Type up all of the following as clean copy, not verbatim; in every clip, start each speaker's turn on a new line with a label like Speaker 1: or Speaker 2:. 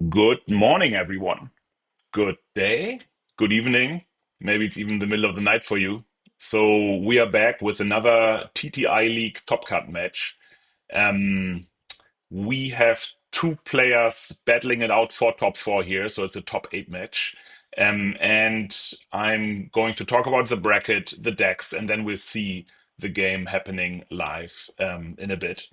Speaker 1: Good morning, everyone. Good day, good evening. Maybe it's even the middle of the night for you. So we are back with another TTI League Top Cut match. Um, we have two players battling it out for top four here, so it's a top eight match. And I'm going to talk about the bracket, the decks, and then we'll see the game happening live in a bit.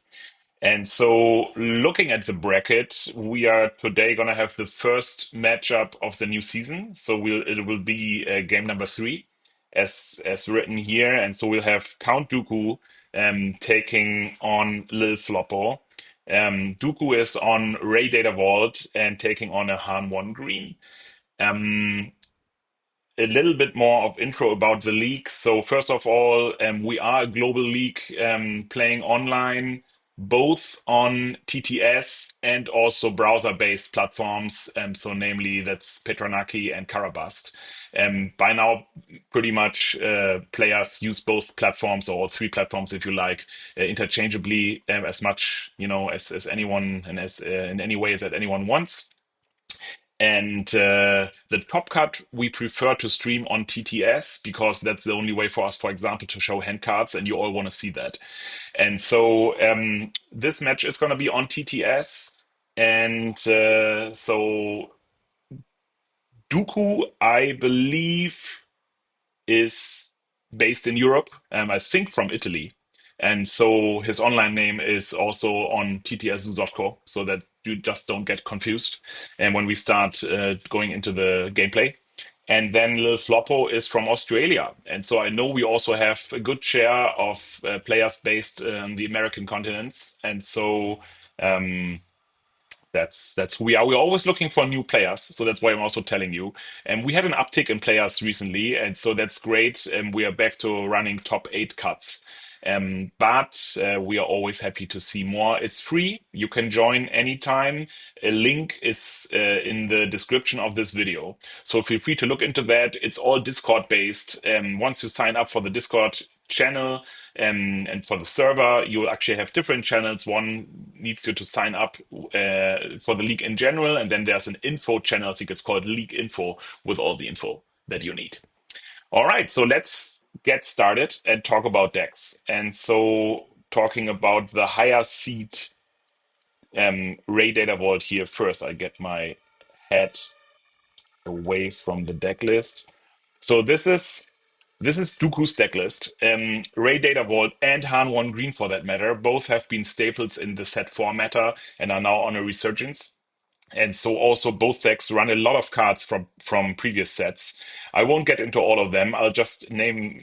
Speaker 1: And so, looking at the bracket, we are today going to have the first matchup of the new season. So it will be game number three, as written here. And so we'll have CountDooku taking on Lil Floppo. Dooku is on Ray Data Vault and taking on a Han1 Green. Um, a little bit more of intro about the league. So first of all, we are a global league playing online, both on TTS and also browser-based platforms. So namely, that's Petranaki and Karabast. By now, pretty much players use both platforms or all three platforms, if you like, interchangeably as much, as anyone and as in any way that anyone wants. And the top cut we prefer to stream on TTS because that's the only way for us, for example, to show hand cards, and you all want to see that. And so this match is going to be on TTS, and so Dooku, I believe, is based in Europe. I think from Italy. And so his online name is also on TTS Zuzotko, so that you just don't get confused. And when we start going into the gameplay. And then Lil Floppo is from Australia. And so I know we also have a good share of players based on the American continents. And so um, that's who we are. We're always looking for new players, so that's why I'm also telling you. And we had an uptick in players recently, and so that's great. And we are back to running top eight cuts. But we are always happy to see more. It's free. You can join anytime. A link is in the description of this video. So feel free to look into that. It's all Discord based. Once you sign up for the Discord channel, and for the server, you'll actually have different channels. One needs you to sign up for the league in general, and then there's an info channel. I think it's called League Info with all the info that you need. All right, so let's get started and talk about decks. And so, talking about the higher seed Ray Data Vault here first, I get my head away from the deck list. So this is Dooku's deck list. Ray Data Vault and Han1 Green, for that matter, both have been staples in the set 4 meta and are now on a resurgence. And so also both decks run a lot of cards from previous sets. I won't get into all of them. I'll just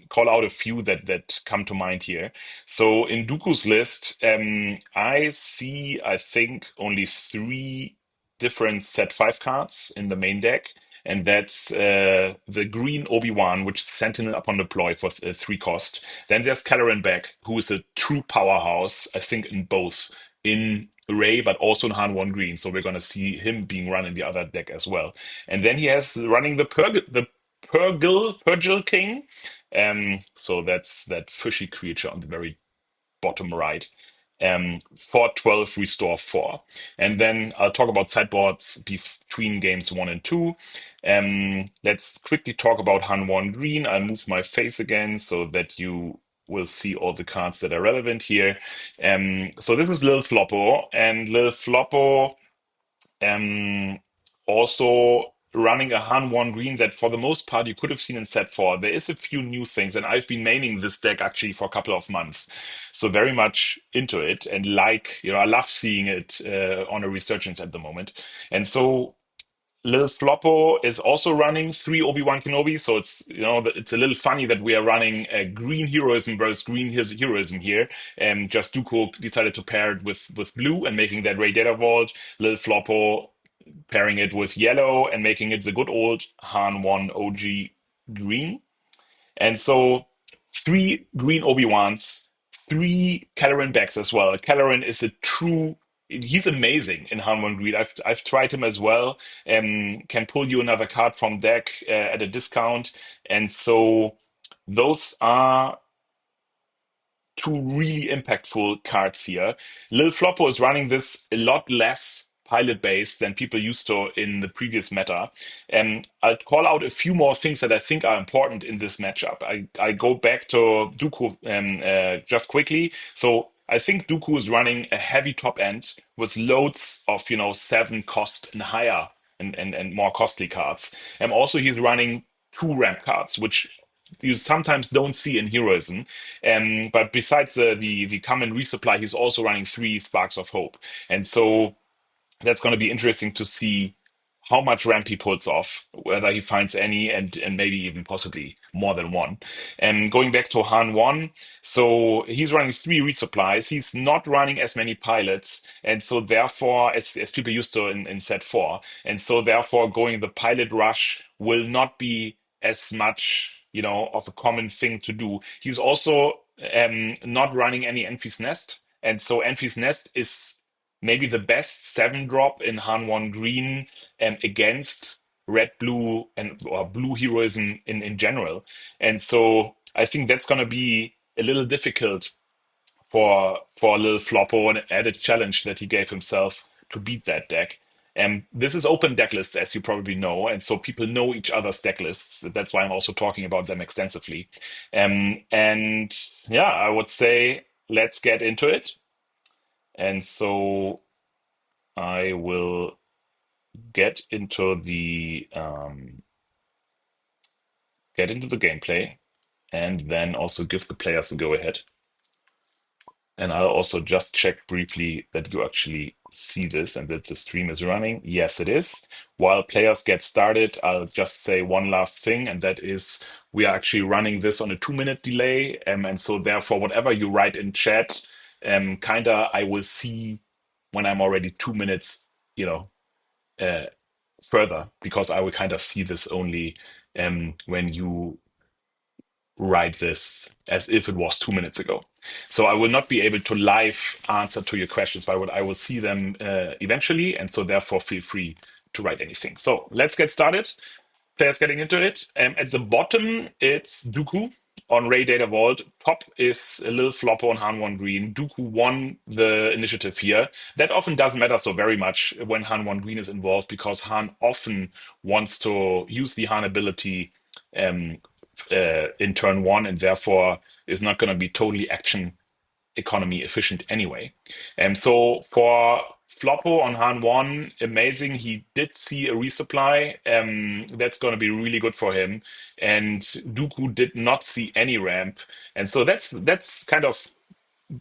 Speaker 1: call out a few that come to mind here. So in Dooku's list, I see, I think, only three different set 5 cards in the main deck. And that's the green Obi-Wan, which is Sentinel upon deploy for 3 cost. Then there's Caloran Beck, who is a true powerhouse, I think, in both in Ray, but also in Han1 Green. So we're going to see him being run in the other deck as well. And then he has running the Purgil King. So that's that fishy creature on the very bottom right. 412 restore 4. And then I'll talk about sideboards between games 1 and 2. Let's quickly talk about Han1 Green. I'll move my face again so that you will see all the cards that are relevant here. So this is Lil Floppo, and Lil Floppo also running a Han1 Green that for the most part you could have seen in set 4. There is a few new things, and I've been maining this deck actually for a couple of months. So very much into it, and I love seeing it on a resurgence at the moment. And so Lil Floppo is also running 3 Obi-Wan Kenobi, so it's a little funny that we are running a green heroism versus green heroism here. And just Dooku decided to pair it with blue and making that Ray Data Vault. Lil Floppo pairing it with yellow and making it the good old Han1 OG green. And so 3 green Obi-Wans, 3 Caloran Becks as well. Caloran is a true. He's amazing in Han1 Green. I've tried him as well. Can pull you another card from deck at a discount, and so those are two really impactful cards here. Lil Floppo is running this a lot less pilot based than people used to in the previous meta. I'll call out a few more things that I think are important in this matchup. I go back to Dooku just quickly. So I think Dooku is running a heavy top end with loads of, 7 cost and higher and more costly cards. And also he's running 2 ramp cards, which you sometimes don't see in heroism. But besides the common resupply, he's also running 3 Sparks of Hope. And so that's going to be interesting to see how much ramp he pulls off, whether he finds any, and maybe even possibly more than one. And going back to Han1, so he's running 3 resupplies. He's not running as many pilots, and so therefore, as people used to in set 4, and so therefore, going the pilot rush will not be as much, of a common thing to do. He's also not running any Enfys Nest, and so Enfys Nest is maybe the best 7 drop in Han1 Green against red blue and or blue heroism in general. And so I think that's going to be a little difficult for little Floppo, an added challenge that he gave himself to beat that deck. And this is open deck lists, as you probably know, and so people know each other's deck lists. That's why I'm also talking about them extensively. And yeah, I would say let's get into it. And so I will get into the gameplay, and then also give the players a go ahead. And I'll also just check briefly that you actually see this and that the stream is running. Yes, it is. While players get started, I'll just say one last thing, and that is we are actually running this on a 2-minute delay. And so therefore, whatever you write in chat, kinda I will see when I'm already 2 minutes, uh, further, because I will kind of see this only when you write this as if it was 2 minutes ago. So I will not be able to live answer to your questions, but I will see them eventually, and so therefore feel free to write anything. So let's get started. Players getting into it. At the bottom, it's Dooku on Ray Data Vault. Top is a little Floppo on Han1 Green. Dooku won the initiative here. That often doesn't matter so very much when Han1 Green is involved, because Han often wants to use the Han ability um, in turn 1, and therefore is not going to be totally action economy efficient anyway. So for Floppo on Han1, amazing. He did see a resupply. That's going to be really good for him. And Dooku did not see any ramp. And so that's kind of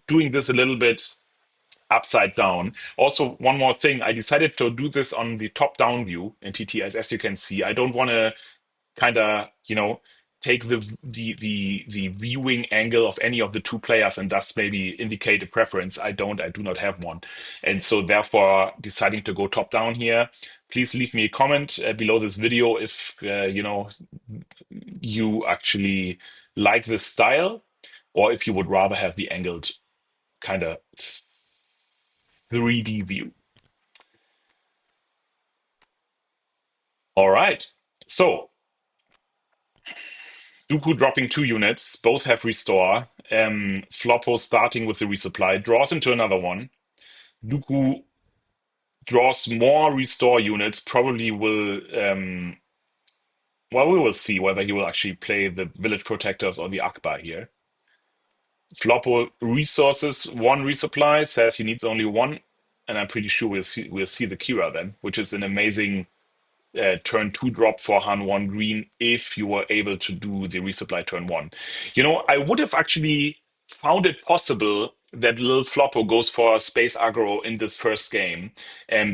Speaker 1: doing this a little bit upside down. Also, one more thing, I decided to do this on the top-down view in TTS, as you can see. I don't want to kind of take the viewing angle of any of the 2 players and thus maybe indicate a preference. I do not have one, and so therefore deciding to go top down here. Please leave me a comment below this video if you actually like this style, or if you would rather have the angled kind of 3D view. All right, so Dooku dropping 2 units, both have restore. Floppo starting with the resupply, draws into another one. Dooku draws more restore units, probably will, well, we will see whether he will actually play the Village Protectors or the Akbar here. Floppo resources 1 resupply, says he needs only 1, and I'm pretty sure we'll see the Kira then, which is an amazing turn 2 drop for Han1 Green if you were able to do the resupply turn 1. I would have actually found it possible that Lil Floppo goes for space aggro in this first game,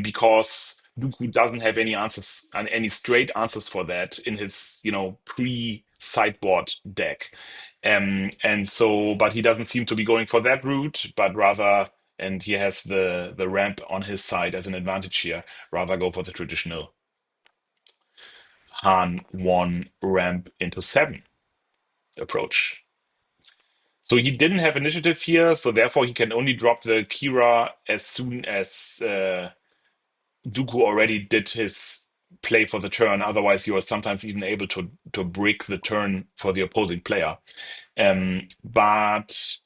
Speaker 1: because Dooku doesn't have any answers and any straight answers for that in his pre-sideboard deck. And so, but he doesn't seem to be going for that route, but rather, and he has the ramp on his side as an advantage here, rather go for the traditional Han1 ramp into 7 approach. So he didn't have initiative here, so therefore he can only drop the Kira as soon as Dooku already did his play for the turn. Otherwise, you are sometimes even able to break the turn for the opposing player. But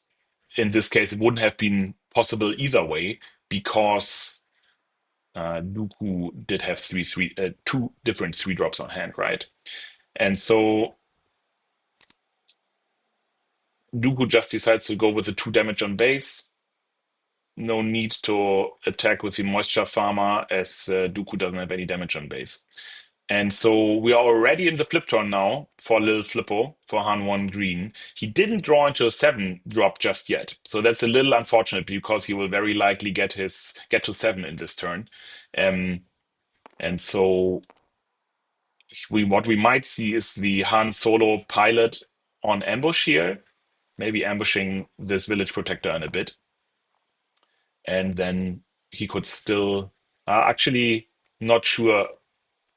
Speaker 1: in this case, it wouldn't have been possible either way, because Dooku did have two different 3-drops on hand, right? And so Dooku just decides to go with the 2 damage on base. No need to attack with the Moisture Farmer, as Dooku doesn't have any damage on base. And so we are already in the flip turn now for Lil Flippo, for Han1 green. He didn't draw into a 7-drop just yet. So that's a little unfortunate because he will very likely get to 7 in this turn. And so what we might see is the Han Solo pilot on ambush here, maybe ambushing this village protector in a bit. And then he could still actually not sure.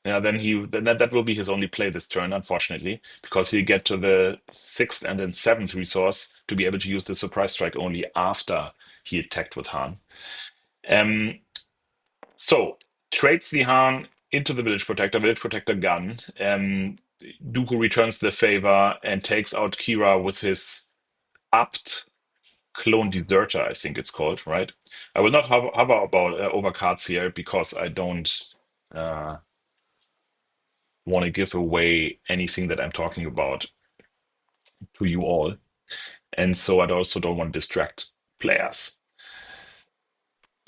Speaker 1: Yeah, then that will be his only play this turn, unfortunately, because he'll get to the 6th and then 7th resource to be able to use the surprise strike only after he attacked with Han. So trades the Han into the village protector gun. Dooku returns the favor and takes out Kira with his upped clone deserter, I think it's called, right? I will not hover about over cards here because I don't want to give away anything that I'm talking about to you all. And so I also don't want to distract players.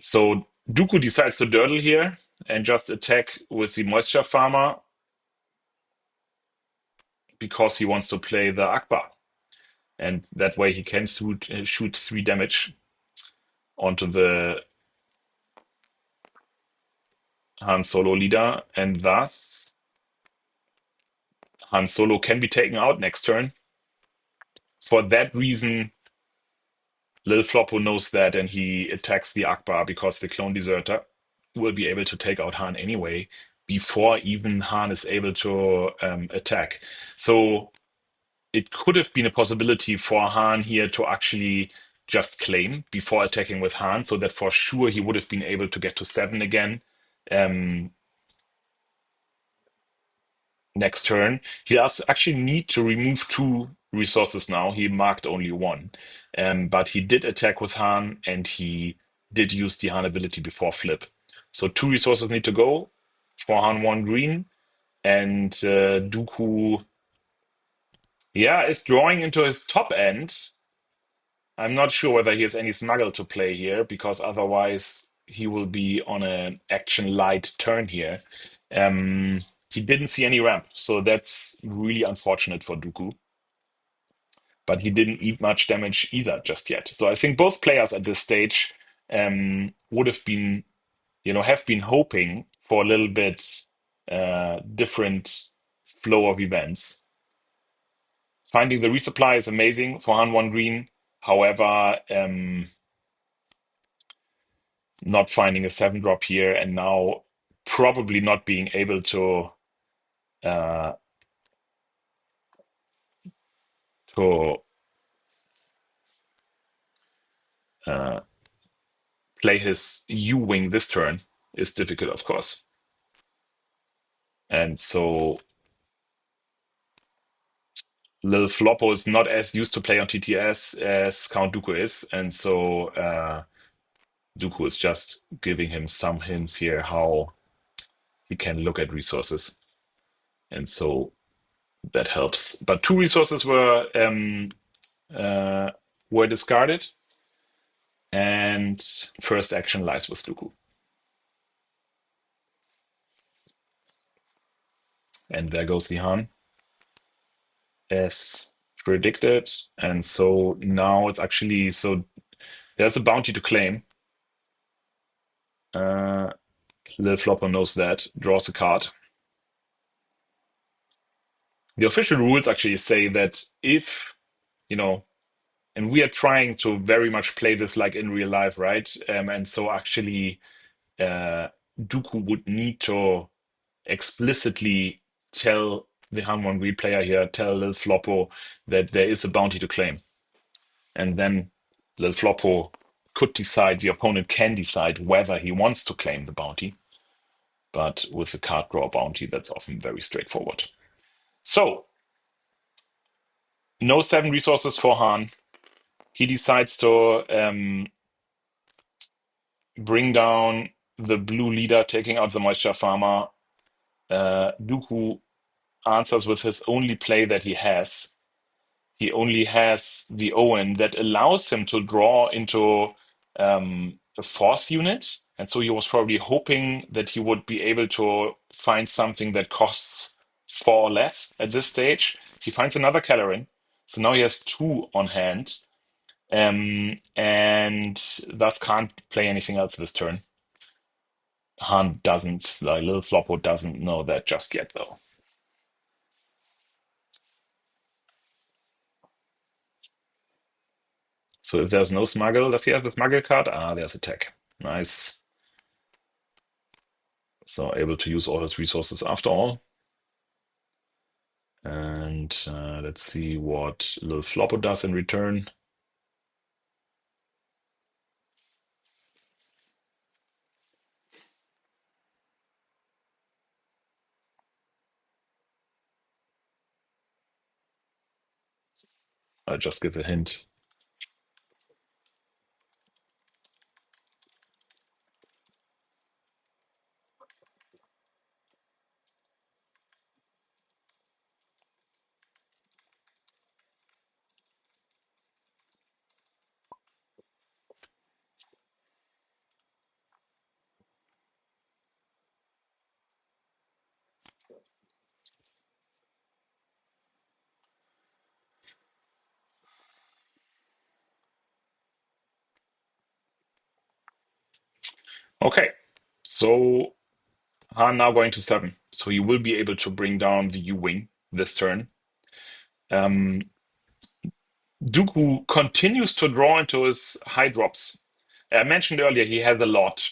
Speaker 1: So Dooku decides to durdle here and just attack with the Moisture Farmer because he wants to play the Akbar. And that way he can shoot 3 damage onto the Han Solo leader, and thus Han Solo can be taken out next turn. For that reason, Lil Floppo knows that, and he attacks the Akbar because the clone deserter will be able to take out Han anyway before even Han is able to attack. So it could have been a possibility for Han here to actually just claim before attacking with Han, so that for sure he would have been able to get to 7 again. Next turn. He does actually need to remove 2 resources now. He marked only 1. But he did attack with Han, and he did use the Han ability before flip. So 2 resources need to go for Han1 green. And Dooku, is drawing into his top end. I'm not sure whether he has any smuggle to play here, because otherwise he will be on an action light turn here. He didn't see any ramp, so that's really unfortunate for Dooku. But he didn't eat much damage either just yet. So I think both players at this stage would have been, have been hoping for a little bit different flow of events. Finding the resupply is amazing for Han1 green. However, not finding a 7-drop here, and now probably not being able to to play his U-wing this turn is difficult, of course. And so Lil Floppo is not as used to play on TTS as Count Dooku is, and so Dooku is just giving him some hints here how he can look at resources, and so that helps. But 2 resources were discarded, and first action lies with Dooku. And there goes the Han, as predicted. And so now it's actually, so there's a bounty to claim. Lil Flopper knows that, draws a card. The official rules actually say that if, and we are trying to very much play this like in real life, right? And so actually, Dooku would need to explicitly tell the Han1 replayer here, tell Lil Floppo that there is a bounty to claim. And then Lil Floppo could decide, the opponent can decide whether he wants to claim the bounty. But with the card draw bounty, that's often very straightforward. So, no 7 resources for Han. He decides to bring down the blue leader, taking out the moisture farmer. Dooku answers with his only play that he has. He only has the Owen that allows him to draw into a force unit. And so he was probably hoping that he would be able to find something that costs four or less at this stage. He finds another Calorin. So now he has two on hand, and thus can't play anything else this turn. Han doesn't, like little Floppo doesn't know that just yet, though. So if there's no smuggle, does he have the smuggle card? Ah, there's attack. Nice. So able to use all his resources after all. And let's see what little Floppo does in return. I'll just give a hint. Okay, so Han now going to 7. So he will be able to bring down the U-Wing this turn. Um, Dooku continues to draw into his high drops. I mentioned earlier he has a lot,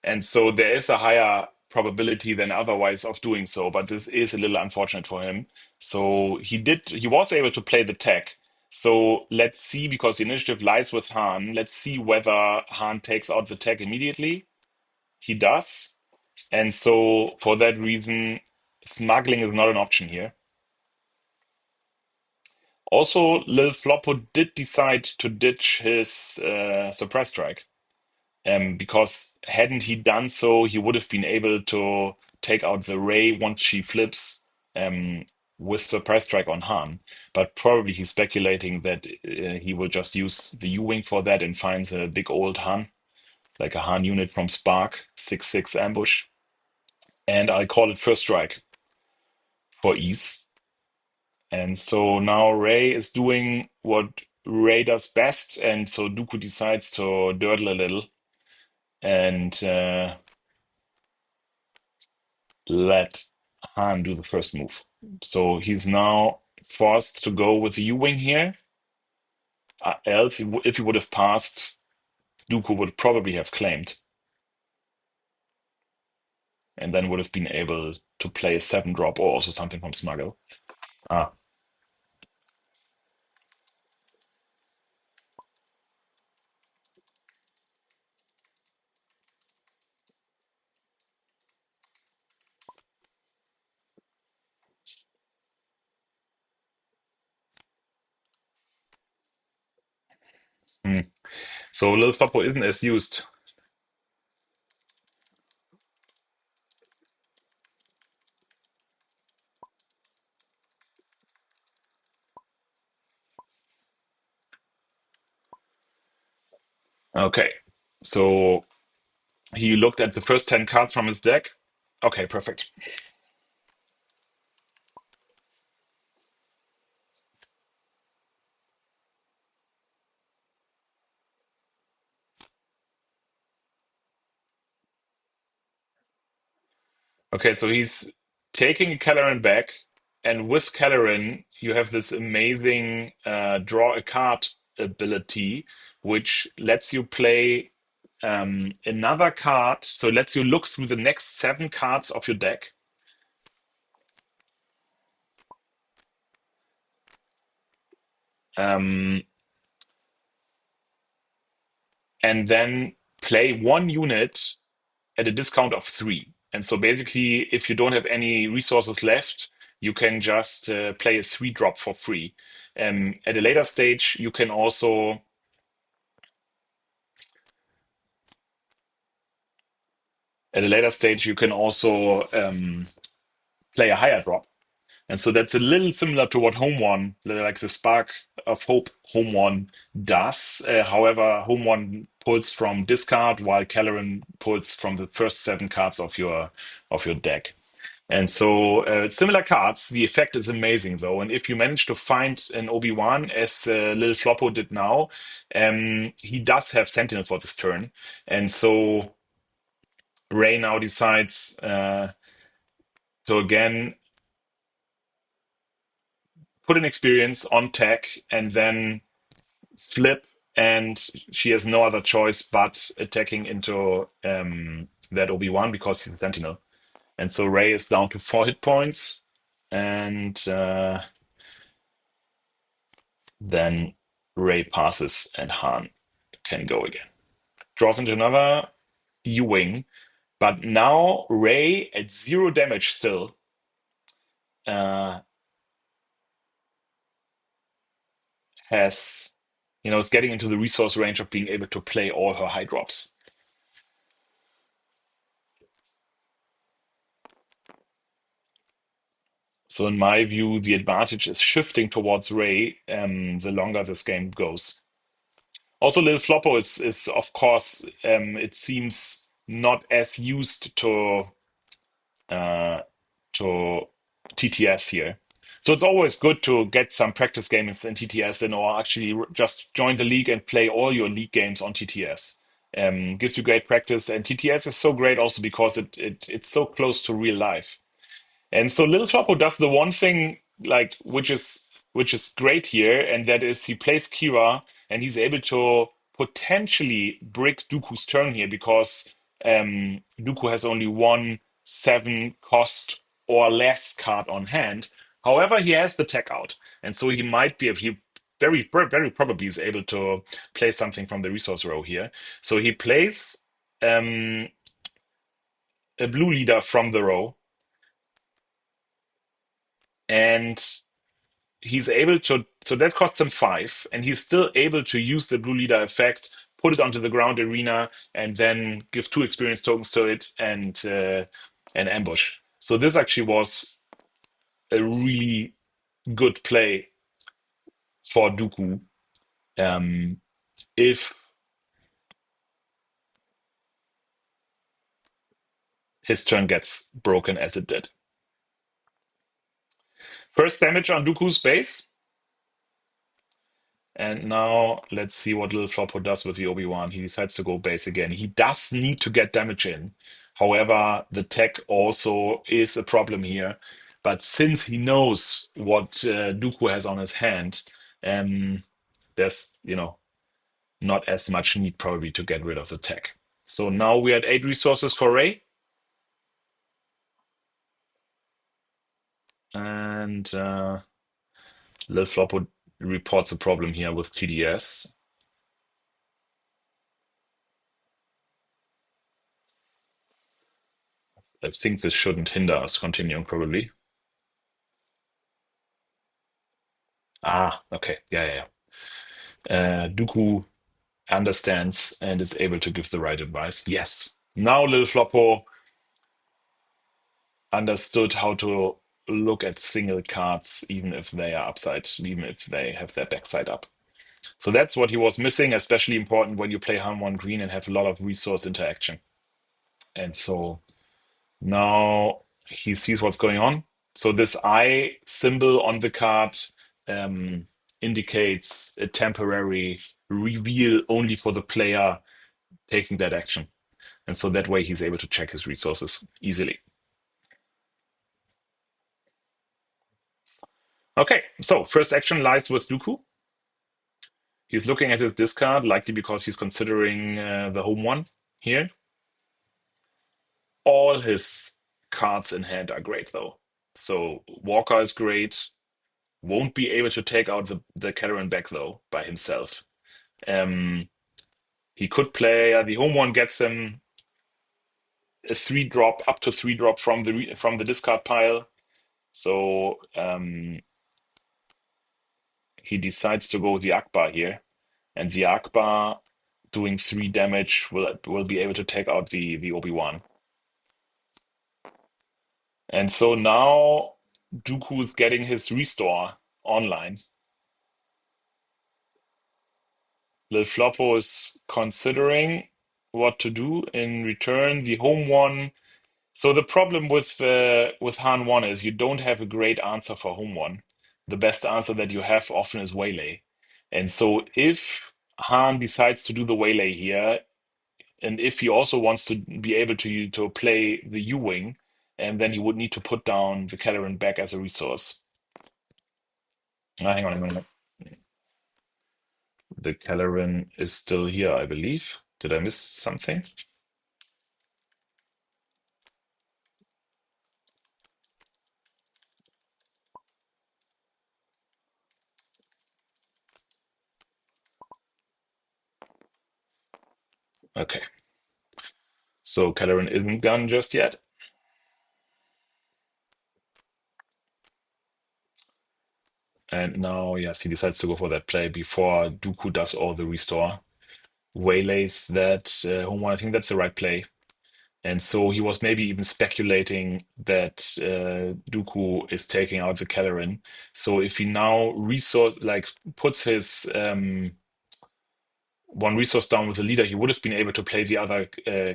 Speaker 1: and so there is a higher probability than otherwise of doing so, but this is a little unfortunate for him. So he was able to play the tech. So let's see, because the initiative lies with Han. Let's see whether Han takes out the tech immediately. He does. And so for that reason, smuggling is not an option here. Also, Lil Floppo did decide to ditch his surprise strike. Because hadn't he done so, he would have been able to take out the Ray once she flips um, with surprise strike on Han. But probably he's speculating that he will just use the U-Wing for that and finds a big old Han, like a Han unit from Spark, 6/6 ambush. And I call it first strike for ease. And so now Ray is doing what Ray does best, and so Dooku decides to durdle a little and let Han do the first move. So he's now forced to go with the U-Wing here. Else, if he would have passed, Dooku would probably have claimed, and then would have been able to play a 7-drop or also something from Smuggle. Ah, hmm. So Lil Floppo isn't as used. Okay, so he looked at the first 10 cards from his deck. Okay, perfect. Okay, so he's taking Caloran back, and with Caloran, you have this amazing draw a card ability, which lets you play another card. So it lets you look through the next 7 cards of your deck. Um, and then play one unit at a discount of 3. And so basically, if you don't have any resources left, you can just play a 3-drop for free. At a later stage, you can also At a later stage, you can also play a higher drop. And so that's a little similar to what Han1, like the Spark of Hope Han1 does. However, Han1 pulls from discard while Caloran pulls from the first 7 cards of your deck. And so similar cards, the effect is amazing though. And if you manage to find an Obi-Wan, as Lil Floppo did now, he does have Sentinel for this turn. And so Ray now decides to again put an experience on tech and then flip, and she has no other choice but attacking into that Obi-Wan because he's a Sentinel. And so Ray is down to 4 hit points, and then Ray passes and Han can go again. Draws into another U-Wing, but now Ray at 0 damage still uh, has, is getting into the resource range of being able to play all her high drops. So in my view, the advantage is shifting towards Ray the longer this game goes. Also, Lil Floppo is of course, it seems not as used uh, to TTS here. So it's always good to get some practice games in TTS and or actually just join the league and play all your league games on TTS. Gives you great practice, and TTS is so great also because it's so close to real life. And so Little Floppo does the one thing like which is great here, and that is he plays Kira and he's able to potentially break Dooku's turn here because Dooku has only 1/7 cost or less card on hand. However, he has the tech out, and so he might be he very probably is able to play something from the resource row here. So he plays um, a blue leader from the row, and he's able to, so that costs him 5, and he's still able to use the blue leader effect, put it onto the ground arena, and then give 2 experience tokens to it and ambush. So this actually was a really good play for Dooku if his turn gets broken as it did. First damage on Dooku's base. And now let's see what Little Floppo does with the Obi-Wan. He decides to go base again. He does need to get damage in. However, the tech also is a problem here. But since he knows what Dooku has on his hand, there's, not as much need probably to get rid of the tech. So now we're at 8 resources for Ray. And Little Floppo reports a problem here with TDS. I think this shouldn't hinder us continuing, probably. Ah, okay. Yeah. Dooku understands and is able to give the right advice. Yes. Now Lil Floppo understood how to look at single cards, even if they are upside, even if they have their backside up. So that's what he was missing, especially important when you play Han1 green and have a lot of resource interaction. And so now he sees what's going on. So this eye symbol on the card indicates a temporary reveal only for the player taking that action. And so that way he's able to check his resources easily. Okay, so first action lies with Dooku. He's looking at his discard, likely because he's considering the Han1 here. All his cards in hand are great, though. So Walker is great. Won't be able to take out the Caloran back, though, by himself. He could play the Han1 gets him a 3-drop, up to 3-drop from the discard pile. So he decides to go the Akbar here, and the Akbar doing 3 damage will be able to take out the Obi-Wan. And so now Dooku is getting his restore online. Lil Floppo is considering what to do in return. The home one. So the problem with Han1 is you don't have a great answer for home one. The best answer that you have often is waylay. And so if Han decides to do the waylay here, and if he also wants to be able to play the U-wing, and then he would need to put down the Kelleran back as a resource. Hang on a minute. The Kelleran is still here, I believe. Did I miss something? Okay. So Kelleran isn't gone just yet. And now, yes, he decides to go for that play before Dooku does all the restore. Waylays that home one. I think that's the right play. And so he was maybe even speculating that Dooku is taking out the Kelleran. So if he now resource like puts his one resource down with the leader, he would have been able to play the other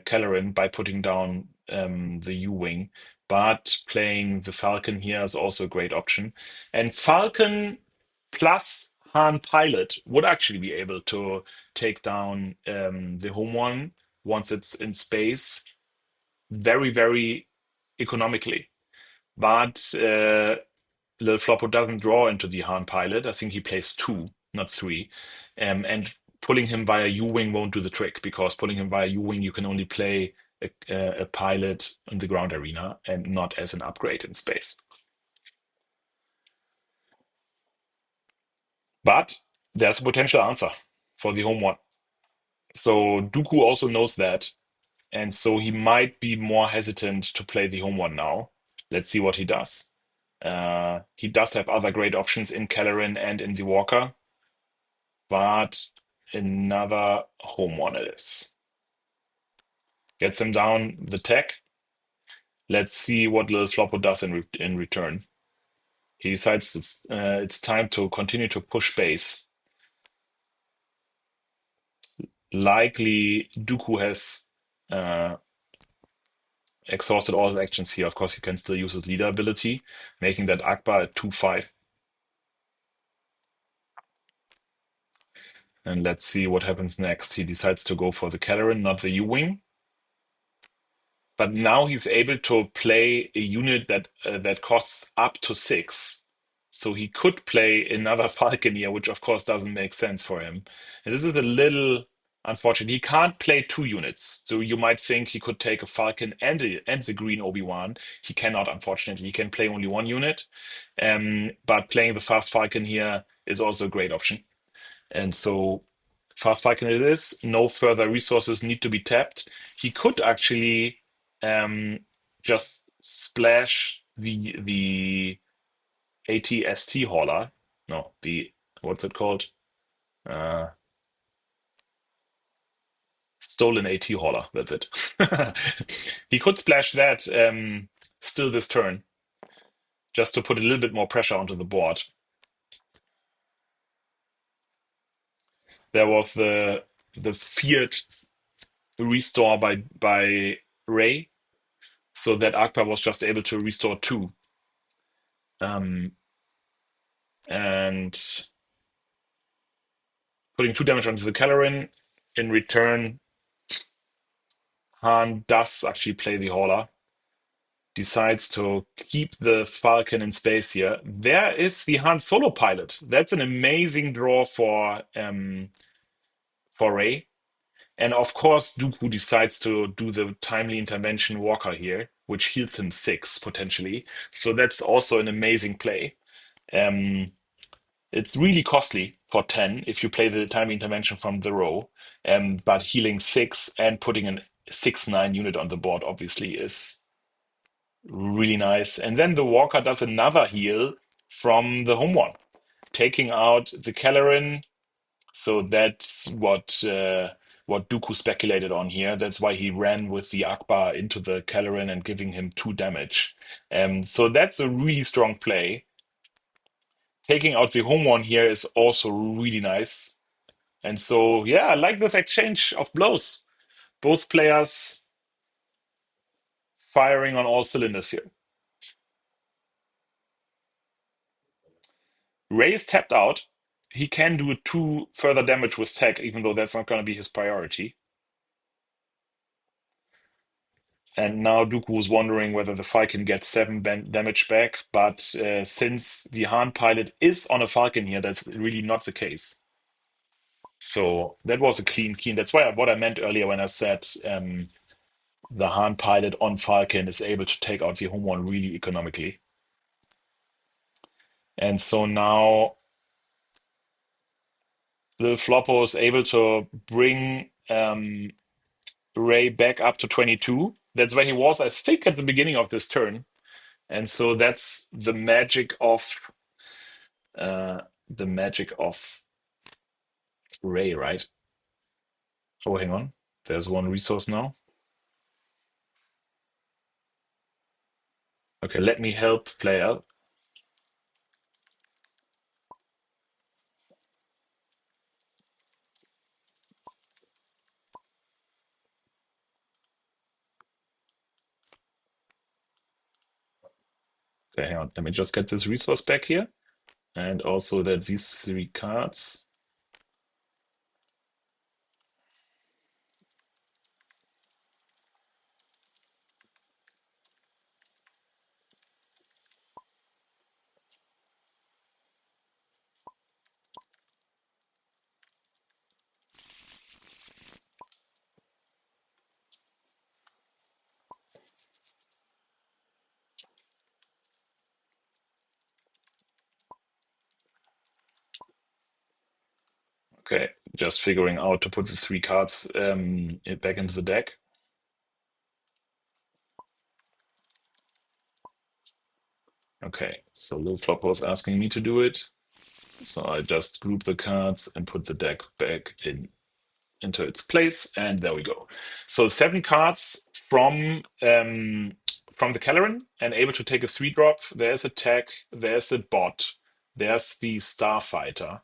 Speaker 1: Kelleran by putting down the U-wing. But playing the Falcon here is also a great option. And Falcon plus Han Pilot would actually be able to take down the home one once it's in space very, very economically. But Lil Floppo doesn't draw into the Han pilot. I think he plays two, not three. And pulling him via U-Wing won't do the trick because pulling him via U-Wing, you can only play a pilot in the ground arena and not as an upgrade in space. But there's a potential answer for the home one. So Dooku also knows that. And so he might be more hesitant to play the home one now. Let's see what he does. He does have other great options in Kelleran and in the Walker, but another home one it is. Gets him down the tech. Let's see what Lil Floppo does in return. He decides it's time to continue to push base. Likely Dooku has exhausted all his actions here. Of course, he can still use his leader ability, making that Akbar at 2-5. And let's see what happens next. He decides to go for the Kelleran, not the U-Wing. But now he's able to play a unit that costs up to 6. So he could play another Falcon here, which of course doesn't make sense for him. And this is a little unfortunate. He can't play two units. So you might think he could take a Falcon and the green Obi-Wan. He cannot, unfortunately. He can play only one unit. But playing the fast Falcon here is also a great option. And so fast Falcon it is. No further resources need to be tapped. He could actually just splash the ATST hauler. No, the what's it called? Uh, Stolen AT hauler. That's it. He could splash that still this turn, just to put a little bit more pressure onto the board. There was the feared restore by Ray, so that Akbar was just able to restore two. And putting 2 damage onto the Kelleran. In return, Han does actually play the Hauler. Decides to keep the Falcon in space here. There is the Han Solo pilot. That's an amazing draw for Rey. And of course, Dooku decides to do the timely intervention Walker here, which heals him 6 potentially. So that's also an amazing play. It's really costly for 10 if you play the timely intervention from the row. But healing 6 and putting an 6/9 unit on the board obviously is really nice. And then the Walker does another heal from the home one, taking out the Kelleran. So that's what what Dooku speculated on here. That's why he ran with the Akbar into the Kelleran and giving him 2 damage. So that's a really strong play. Taking out the home one here is also really nice. And so, yeah, I like this exchange of blows. Both players firing on all cylinders here. Ray is tapped out. He can do 2 further damage with tech, even though that's not going to be his priority. And now Dooku was wondering whether the Falcon gets 7 damage back, but since the Han pilot is on a Falcon here, that's really not the case. So that was a clean. That's why what I meant earlier when I said the Han pilot on Falcon is able to take out the home one really economically. And so now the Floppo is able to bring Ray back up to 22. That's where he was, I think, at the beginning of this turn. And so that's uh, the magic of Ray, right? Oh, hang on. There's one resource now. Okay, let me help player. Okay, hang on. Let me just get this resource back here. And also that these 3 cards. Okay, just figuring out to put the 3 cards back into the deck. Okay, so Lil Flop was asking me to do it. So I just group the cards and put the deck back into its place, and there we go. So 7 cards from the Kelleran and able to take a 3-drop. There's a tech, there's a bot, there's the Starfighter.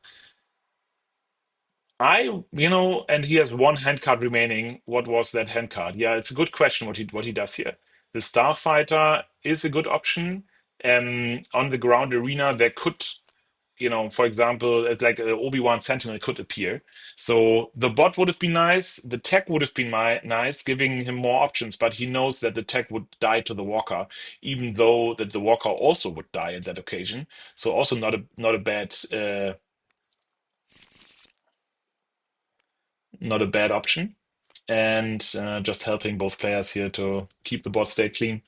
Speaker 1: And he has 1 hand card remaining. What was that hand card? Yeah, it's a good question what he does here. The Starfighter is a good option. On the ground arena, there could, for example, like Obi-Wan Sentinel could appear. So the bot would have been nice. The tech would have been nice, giving him more options. But he knows that the tech would die to the Walker, even though that the Walker also would die at that occasion. So also not a bad option. And just helping both players here to keep the bot state clean.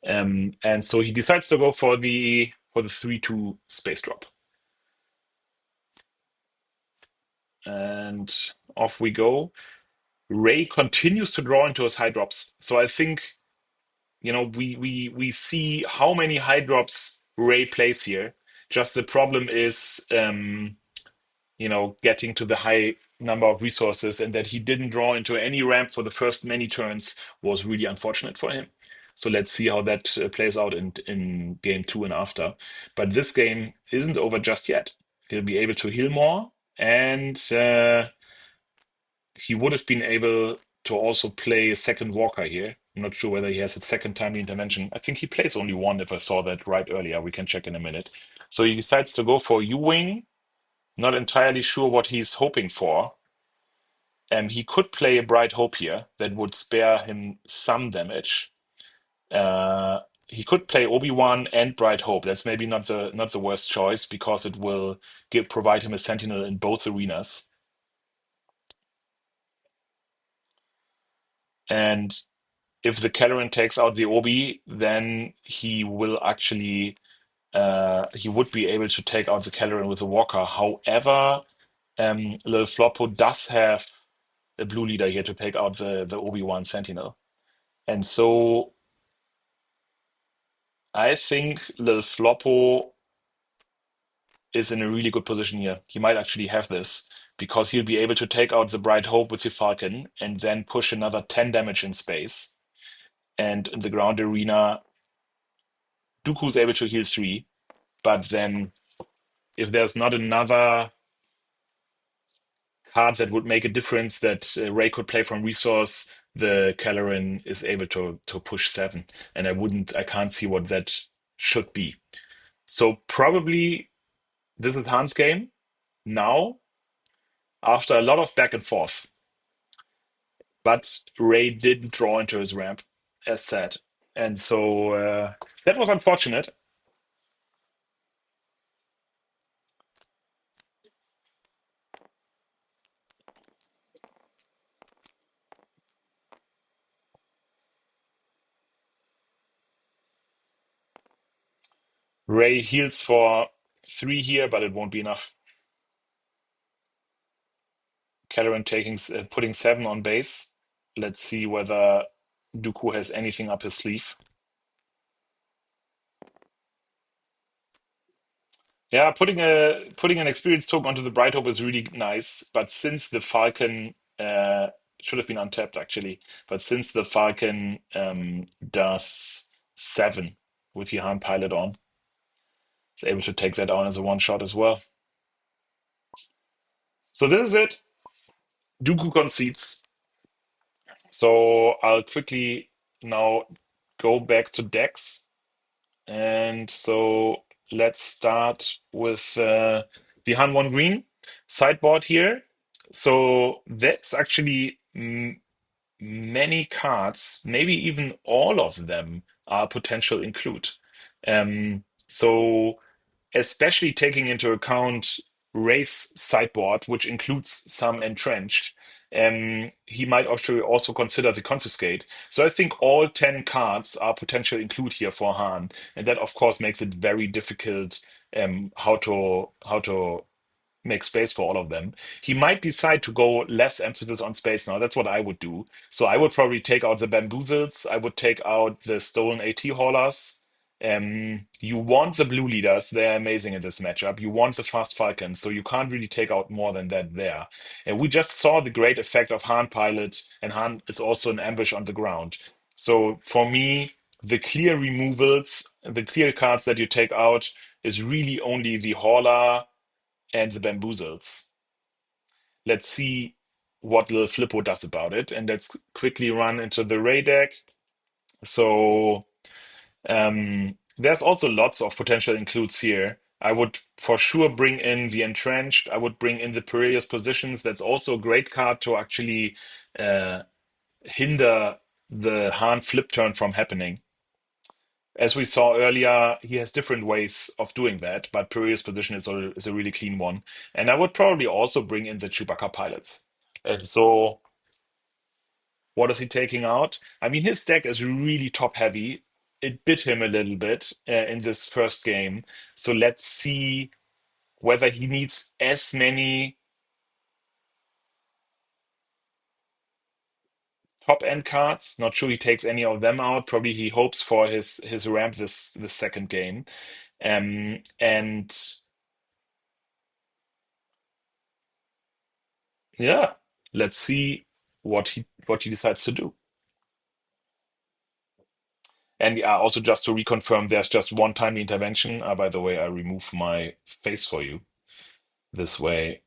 Speaker 1: And so he decides to go for the 3-2 space drop. And off we go. Ray continues to draw into his high drops. So I think, we see how many high drops Ray plays here. Just the problem is getting to the high number of resources, and that he didn't draw into any ramp for the first many turns was really unfortunate for him. So let's see how that plays out in game 2 and after. But this game isn't over just yet. He'll be able to heal more, and he would have been able to also play a second Walker here. I'm not sure whether he has a second timely intervention. I think he plays only one, if I saw that right earlier. We can check in a minute. So he decides to go for U-Wing. Not entirely sure what he's hoping for. He could play a Bright Hope here that would spare him some damage. He could play Obi-Wan and Bright Hope. That's maybe not the worst choice, because it will provide him a Sentinel in both arenas. And if the Kelleran takes out the Obi, then he will actually he would be able to take out the Kelleran with the Walker. However, Lil Floppo does have a blue leader here to take out the Obi-Wan Sentinel. And so I think Lil Floppo is in a really good position here. He might actually have this because he'll be able to take out the Bright Hope with the Falcon and then push another 10 damage in space. And in the ground arena, Dooku's able to heal 3, but then if there's not another card that would make a difference that Ray could play from resource, the Caloran is able to push 7. And I can't see what that should be. So probably this is Han's game now after a lot of back and forth. But Ray didn't draw into his ramp, as said. And so that was unfortunate. Ray heals for 3 here, but it won't be enough. Caloran putting 7 on base. Let's see whether Dooku has anything up his sleeve. Yeah, putting an experience token onto the Bright Hope is really nice, but since the Falcon should have been untapped actually, but since the Falcon does 7 with the Han pilot on, it's able to take that on as a one shot as well. So this is it. Dooku concedes. So I'll quickly now go back to decks. And so let's start with the Han1 green sideboard here. So there's actually many cards, maybe even all of them are potential include. So especially taking into account Ray's sideboard, which includes some entrenched, he might actually also consider the confiscate. So I think all 10 cards are potential include here for Han, and that of course makes it very difficult how to make space for all of them. He might decide to go less emphasis on space now. That's what I would do. So I would probably take out the bamboozles. I would take out the stolen AT haulers. You want the blue leaders. They're amazing in this matchup. You want the fast falcons. So you can't really take out more than that there. And we just saw the great effect of Han pilot, and Han is also an ambush on the ground. So for me, the clear removals, the clear cards that you take out is really only the hauler and the bamboozles. Let's see what little Flippo does about it. And let's quickly run into the Ray deck. So there's also lots of potential includes here. I would for sure bring in the Entrenched. I would bring in the Perilous Positions. That's also a great card to actually hinder the Han flip turn from happening. As we saw earlier, he has different ways of doing that, but Perilous Position is a really clean one. And I would probably also bring in the Chewbacca pilots. And so, what is he taking out? I mean, his deck is really top heavy. It bit him a little bit in this first game. So, let's see whether he needs as many top end cards. Not sure he takes any of them out. Probably he hopes for his ramp this second game. And yeah, let's see what he decides to do. And yeah, also just to reconfirm, there's just one timely intervention. By the way, I remove my face for you. This way,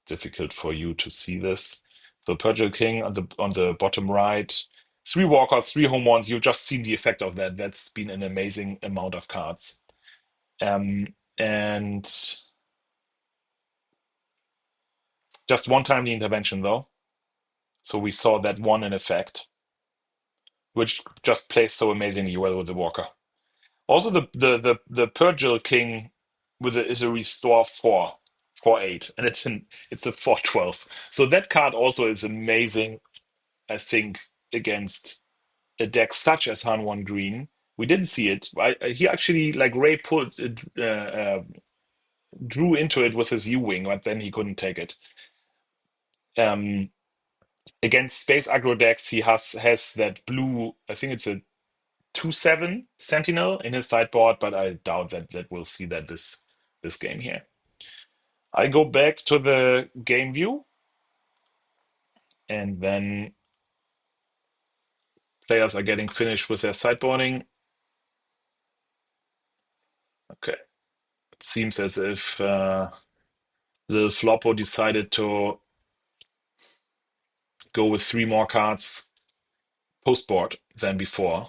Speaker 1: difficult for you to see this. So Purgil King on the bottom right, 3 walkers, 3 home ones. You've just seen the effect of that. That's been an amazing amount of cards. And just one timely intervention though. So we saw that one in effect, which just plays so amazingly well with the walker. Also, the Purgil King is a restore 4/8, and it's a 4/12. So that card also is amazing, I think, against a deck such as Han1 Green. We didn't see it. He actually, like Ray pulled drew into it with his U-Wing, but then he couldn't take it. Um, Against space aggro decks, he has that blue, I think it's a 2/7 Sentinel in his sideboard, but I doubt that we'll see that this game here. I go back to the game view, and then players are getting finished with their sideboarding. Okay, it seems as if little Floppo decided to go with three more cards post board than before.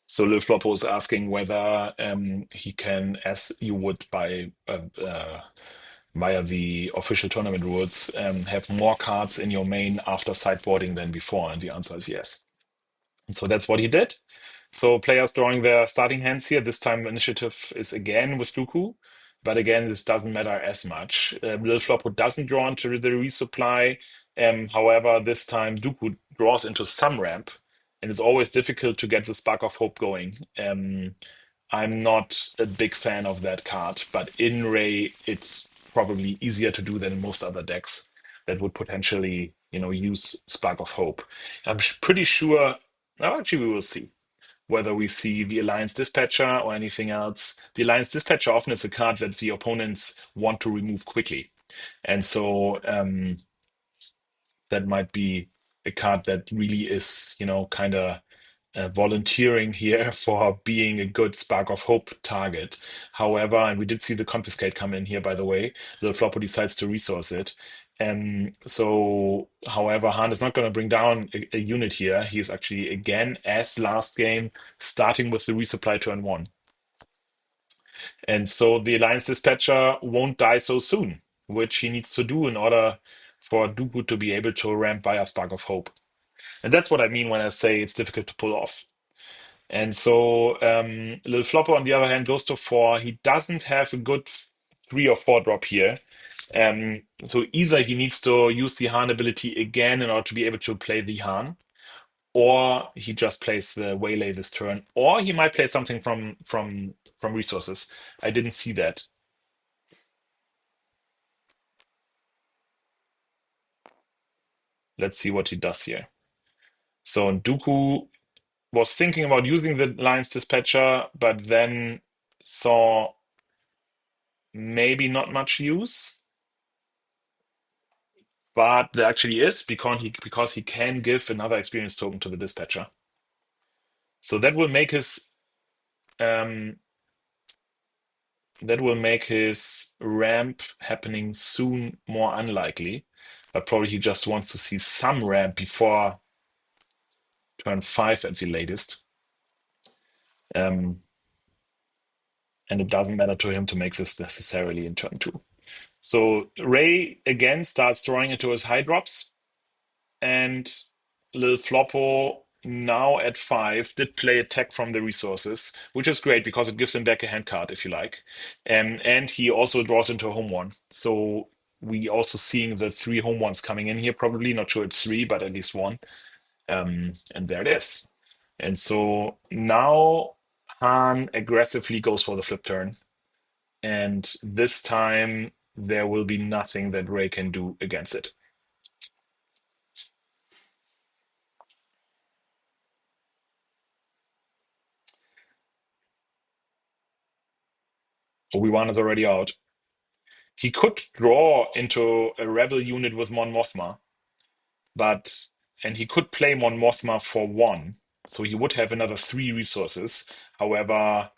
Speaker 1: So Lil Floppo is asking whether he can, as you would by via the official tournament rules, have more cards in your main after sideboarding than before, and the answer is yes. And so that's what he did. So players drawing their starting hands here. This time initiative is again with Dooku, but again this doesn't matter as much. Lil Floppo doesn't draw into the resupply. However, this time Dooku draws into some ramp, and it's always difficult to get the spark of hope going. I'm not a big fan of that card, but in Ray it's probably easier to do than in most other decks that would potentially, use spark of hope. I'm pretty sure. Now, actually, we will see whether we see the Alliance Dispatcher or anything else. The Alliance Dispatcher often is a card that the opponents want to remove quickly. And so that might be a card that really is, kind of volunteering here for being a good Spark of Hope target. However, and we did see the Confiscate come in here, by the way, Little Floppo decides to resource it. However, Han is not going to bring down a unit here. He is actually, again, as last game, starting with the resupply turn one. And so the Alliance Dispatcher won't die so soon, which he needs to do in order for Dooku to be able to ramp via Spark of Hope. And that's what I mean when I say it's difficult to pull off. And so Lil Flopper, on the other hand, goes to four. He doesn't have a good 3 or 4 drop here. So either he needs to use the Han ability again in order to be able to play the Han, or he just plays the Waylay this turn, or he might play something from resources. I didn't see that. Let's see what he does here. So Dooku was thinking about using the Alliance Dispatcher, but then saw maybe not much use. But there actually is because he can give another experience token to the dispatcher. So um, that will make his ramp happening soon more unlikely. But probably he just wants to see some ramp before turn 5 at the latest. And it doesn't matter to him to make this necessarily in turn 2. So Ray again starts drawing into his high drops, and Lil Floppo, now at 5, did play attack from the resources, which is great because it gives him back a hand card, if you like. And he also draws into a home one. So we also seeing the 3 home ones coming in here, probably. Not sure it's 3, but at least 1. And there it is. And so now Han aggressively goes for the flip turn. And this time there will be nothing that Ray can do against it. Obi-Wan is already out. He could draw into a rebel unit with Mon Mothma, and he could play Mon Mothma for 1, so he would have another 3 resources. However,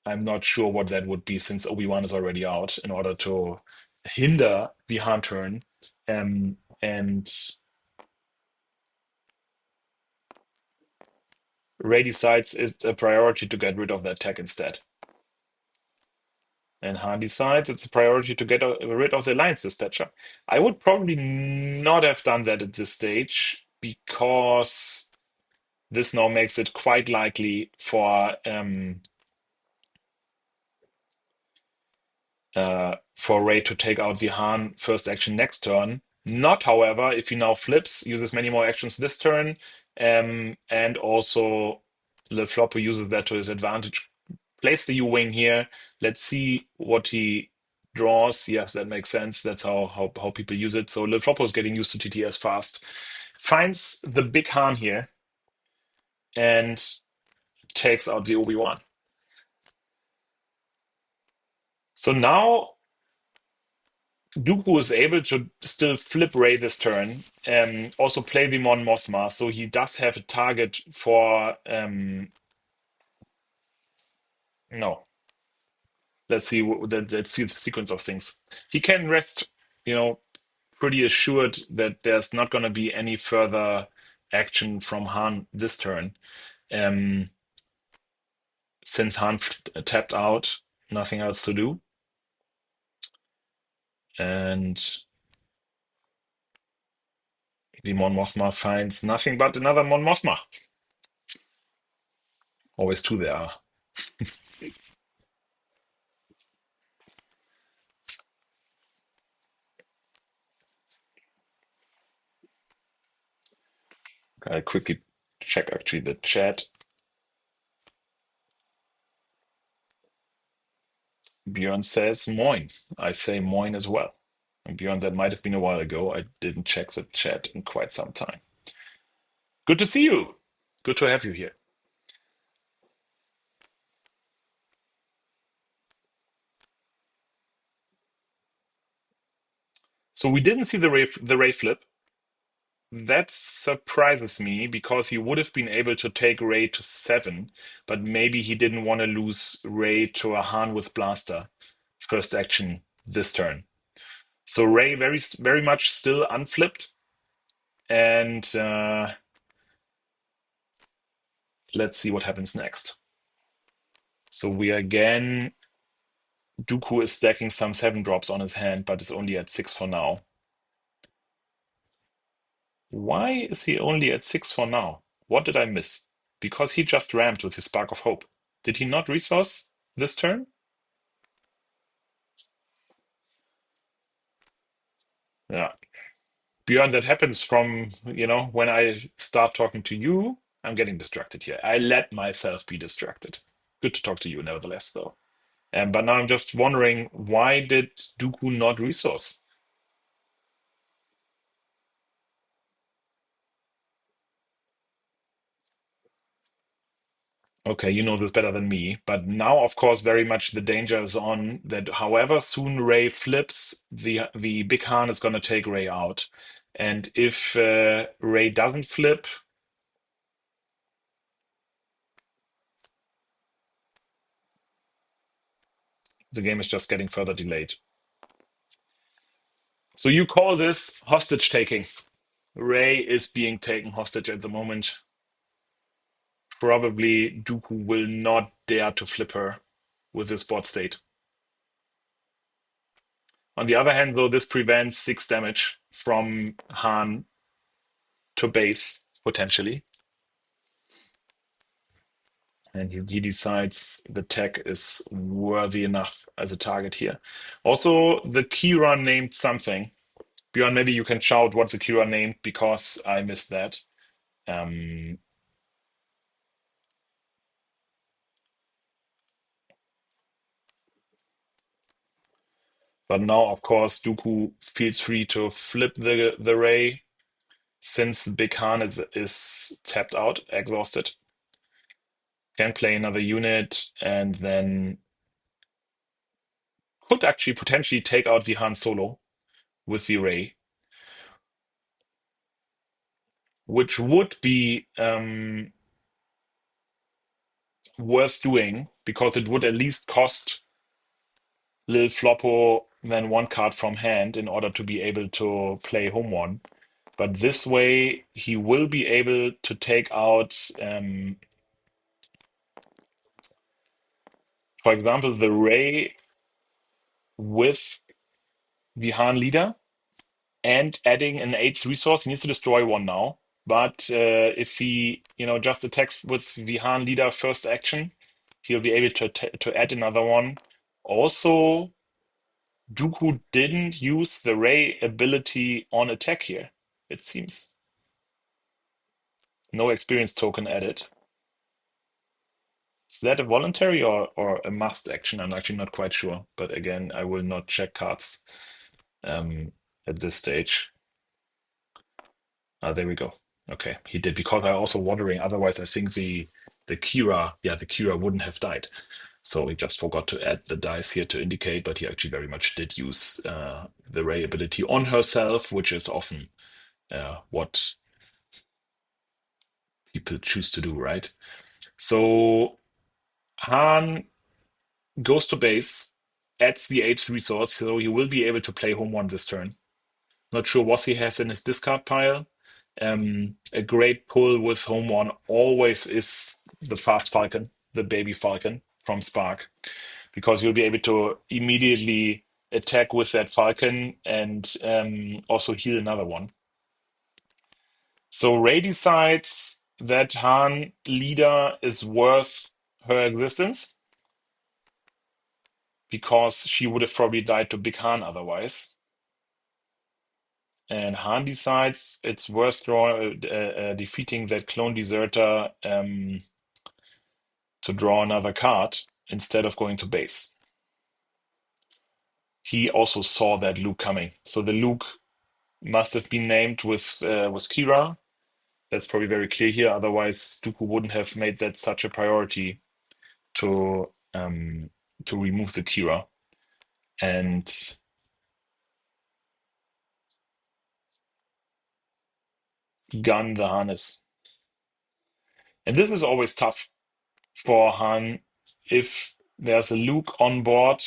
Speaker 1: I'm not sure what that would be since Obi-Wan is already out in order to hinder the Han turn. And Ray decides it's a priority to get rid of that tech instead. And Han decides it's a priority to get rid of the Alliance Dispatcher. I would probably not have done that at this stage because this now makes it quite likely for Ray to take out the Han first action next turn. Not, however, if he now flips, uses many more actions this turn, and also the Floppo uses that to his advantage, place the U-wing here. Let's see what he draws. Yes, that makes sense. That's how people use it. So Floppo is getting used to TTS fast. Finds the big Han here and takes out the Obi-Wan. So now Dooku is able to still flip Rey this turn, also play the Mon Mothma, so he does have a target for no. Let's see the sequence of things. He can rest, you know, pretty assured that there's not going to be any further action from Han this turn. Um, since Han tapped out, nothing else to do. And the Mon Mothma finds nothing but another Mon Mothma. Always two there are. I quickly check actually the chat. Björn says Moin. I say Moin as well. And Björn, that might have been a while ago. I didn't check the chat in quite some time. Good to see you. Good to have you here. So we didn't see the Ray flip. That surprises me because he would have been able to take Ray to 7, but maybe he didn't want to lose Ray to a Han with blaster first action this turn. So Ray very much still unflipped, and let's see what happens next. So we again, Dooku is stacking some 7 drops on his hand, but is only at 6 for now. Why is he only at 6 for now? What did I miss? Because he just rammed with his Spark of Hope. Did he not resource this turn? Yeah. Björn, that happens from, when I start talking to you, I'm getting distracted here. I let myself be distracted. Good to talk to you, nevertheless, though. But now I'm just wondering, why did Dooku not resource? Okay, you know this better than me. But now, of course, very much the danger is on that however soon Ray flips, the big Han is going to take Ray out. And if Ray doesn't flip, the game is just getting further delayed. So you call this hostage taking. Ray is being taken hostage at the moment. Probably Dooku will not dare to flip her with his bot state. On the other hand, though, this prevents 6 damage from Han to base, potentially. And he decides the tech is worthy enough as a target here. Also, the Kira named something. Björn, maybe you can shout what the Kira named because I missed that. But now, of course, Dooku feels free to flip the Ray since Big Han is tapped out, exhausted. Can play another unit and then could actually potentially take out the Han Solo with the Ray, which would be worth doing because it would at least cost Lil Floppo then 1 card from hand in order to be able to play Han1. But this way, he will be able to take out, for example, the Ray with the Han leader and adding an 8th resource. He needs to destroy 1 now. But if he, just attacks with the Han leader first action, he'll be able to add another one. Also, Dooku didn't use the Ray ability on attack here, it seems. No experience token added. Is that a voluntary or a must action? I'm actually not quite sure. But again, I will not check cards at this stage. There we go. Okay, he did because I also wondering. Otherwise, I think the Kira, yeah, the Kira wouldn't have died. So he just forgot to add the dice here to indicate, but he actually very much did use the Ray ability on herself, which is often what people choose to do, right? So Han goes to base, adds the 8th resource, so he will be able to play home one this turn. Not sure what he has in his discard pile. A great pull with home one always is the fast falcon, the baby falcon from Spark, because you'll be able to immediately attack with that falcon and also heal another one. So Ray decides that Han leader is worth her existence because she would have probably died to Big Han otherwise. And Han decides it's worth defeating that clone deserter to draw another card instead of going to base. He also saw that Luke coming. So the Luke must have been named with Kira. That's probably very clear here. Otherwise, Dooku wouldn't have made that such a priority to remove the Kira and gun the harness. And this is always tough for Han if there's a Luke on board.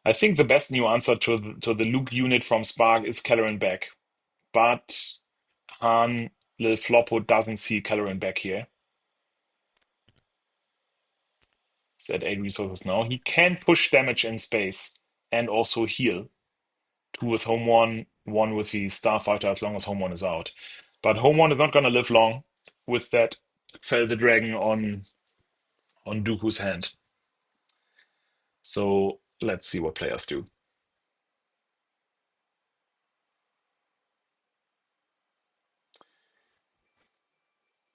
Speaker 1: I think the best new answer to the Luke unit from Spark is Kelleran back, but Han Lil Floppo doesn't see Kelleran back here. He's at 8 resources now. He can push damage in space and also heal. 2 with home one with the Starfighter as long as home one is out. But home one is not going to live long with that Fell the Dragon on Dooku's hand. So let's see what players do.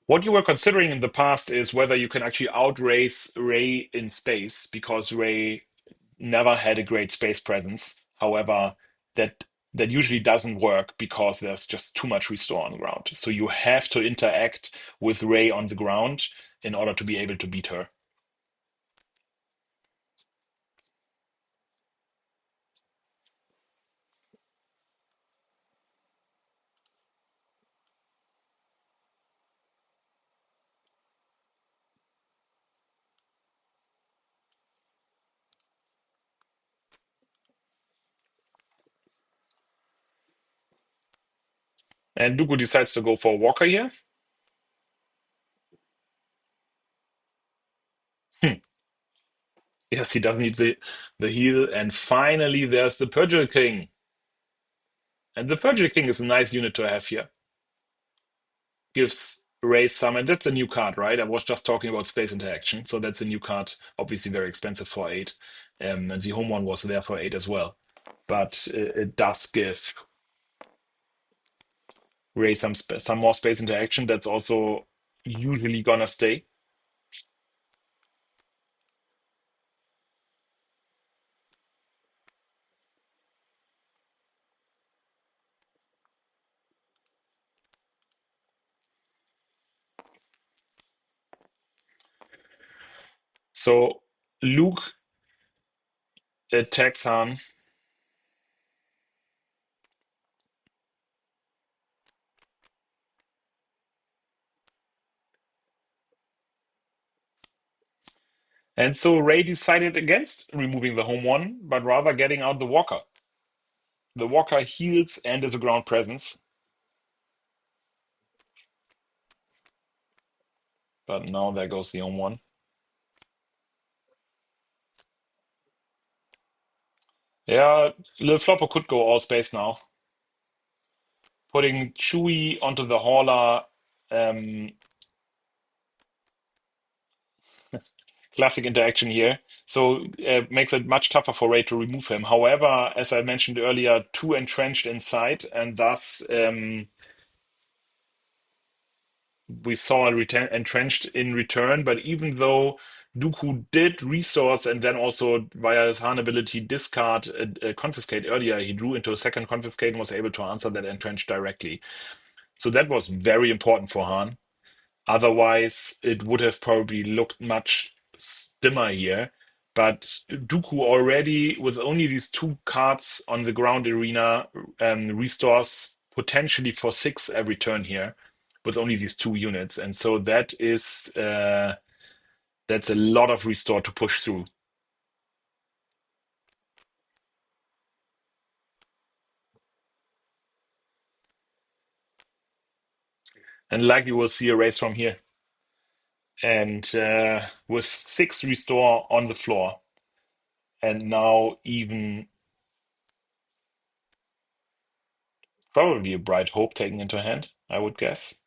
Speaker 1: What you were considering in the past is whether you can actually outrace Rey in space, because Rey never had a great space presence. However, that usually doesn't work because there's just too much restore on the ground. So you have to interact with Rey on the ground in order to be able to beat her. And Dooku decides to go for a Walker here. Yes, he doesn't need the heal. And finally, there's the Perjury King. And the Perjury King is a nice unit to have here. Gives Ray some, and that's a new card, right? I was just talking about space interaction. So that's a new card, obviously very expensive for 8. And the home one was there for 8 as well. But it does give Ray some more space interaction. That's also usually gonna stay. So Luke attacks Han. And so Ray decided against removing the home one, but rather getting out the Walker. The Walker heals and is a ground presence. But now there goes the home one. Yeah, Lil Floppo could go all space now. Putting Chewie onto the hauler. Classic interaction here. So makes it much tougher for Ray to remove him. However, as I mentioned earlier, too entrenched inside, and thus we saw entrenched in return. But even though Dooku did resource and then also via his Han ability discard a confiscate earlier, he drew into a second confiscate and was able to answer that entrench directly. So that was very important for Han. Otherwise, it would have probably looked much dimmer here. But Dooku already, with only these two cards on the ground arena, restores potentially for 6 every turn here, with only these 2 units. And so that's a lot of restore to push through. And likely we'll see a race from here. And with 6 restore on the floor, and now even probably a Bright Hope taken into hand, I would guess.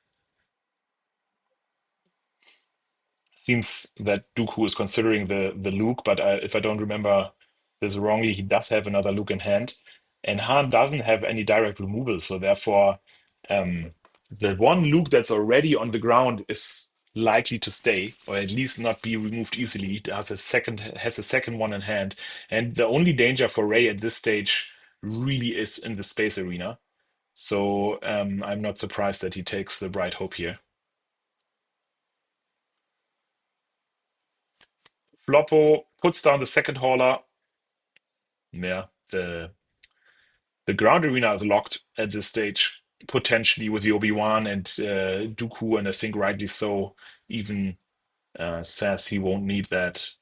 Speaker 1: Seems that Dooku is considering the Luke, but if I don't remember this wrongly, he does have another Luke in hand, and Han doesn't have any direct removal, so therefore, the one Luke that's already on the ground is likely to stay, or at least not be removed easily. It has a second one in hand, and the only danger for Rey at this stage really is in the space arena. So I'm not surprised that he takes the Bright Hope here. Floppo puts down the second hauler. Yeah, the ground arena is locked at this stage, potentially with the Obi-Wan and Dooku, and I think rightly so, even says he won't need that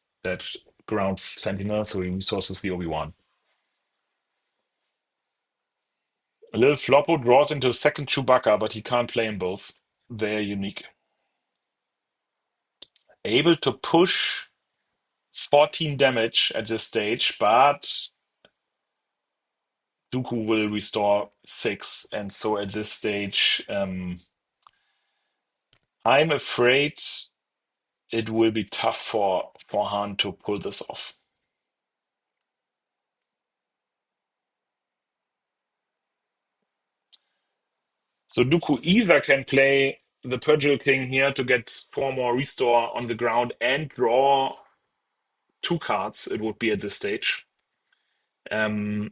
Speaker 1: ground sentinel, so he resources the Obi-Wan. A little Floppo draws into a second Chewbacca, but he can't play them both. They're unique. Able to push 14 damage at this stage, but Dooku will restore 6, and so at this stage, I'm afraid it will be tough for Han to pull this off. So Dooku either can play the Purgil King here to get 4 more restore on the ground and draw 2 cards, it would be at this stage. But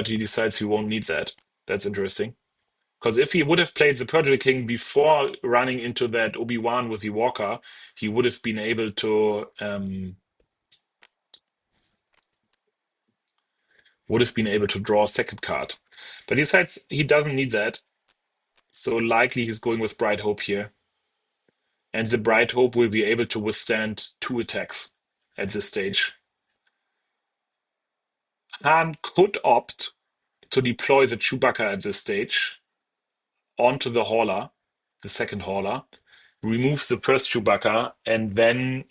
Speaker 1: he decides he won't need that. That's interesting. Because if he would have played the Purple King before running into that Obi-Wan with the Walker, he would have been able to draw a second card. But he decides he doesn't need that. So likely he's going with Bright Hope here. And the Bright Hope will be able to withstand 2 attacks at this stage. Han could opt to deploy the Chewbacca at this stage onto the hauler, the second hauler, remove the first Chewbacca, and then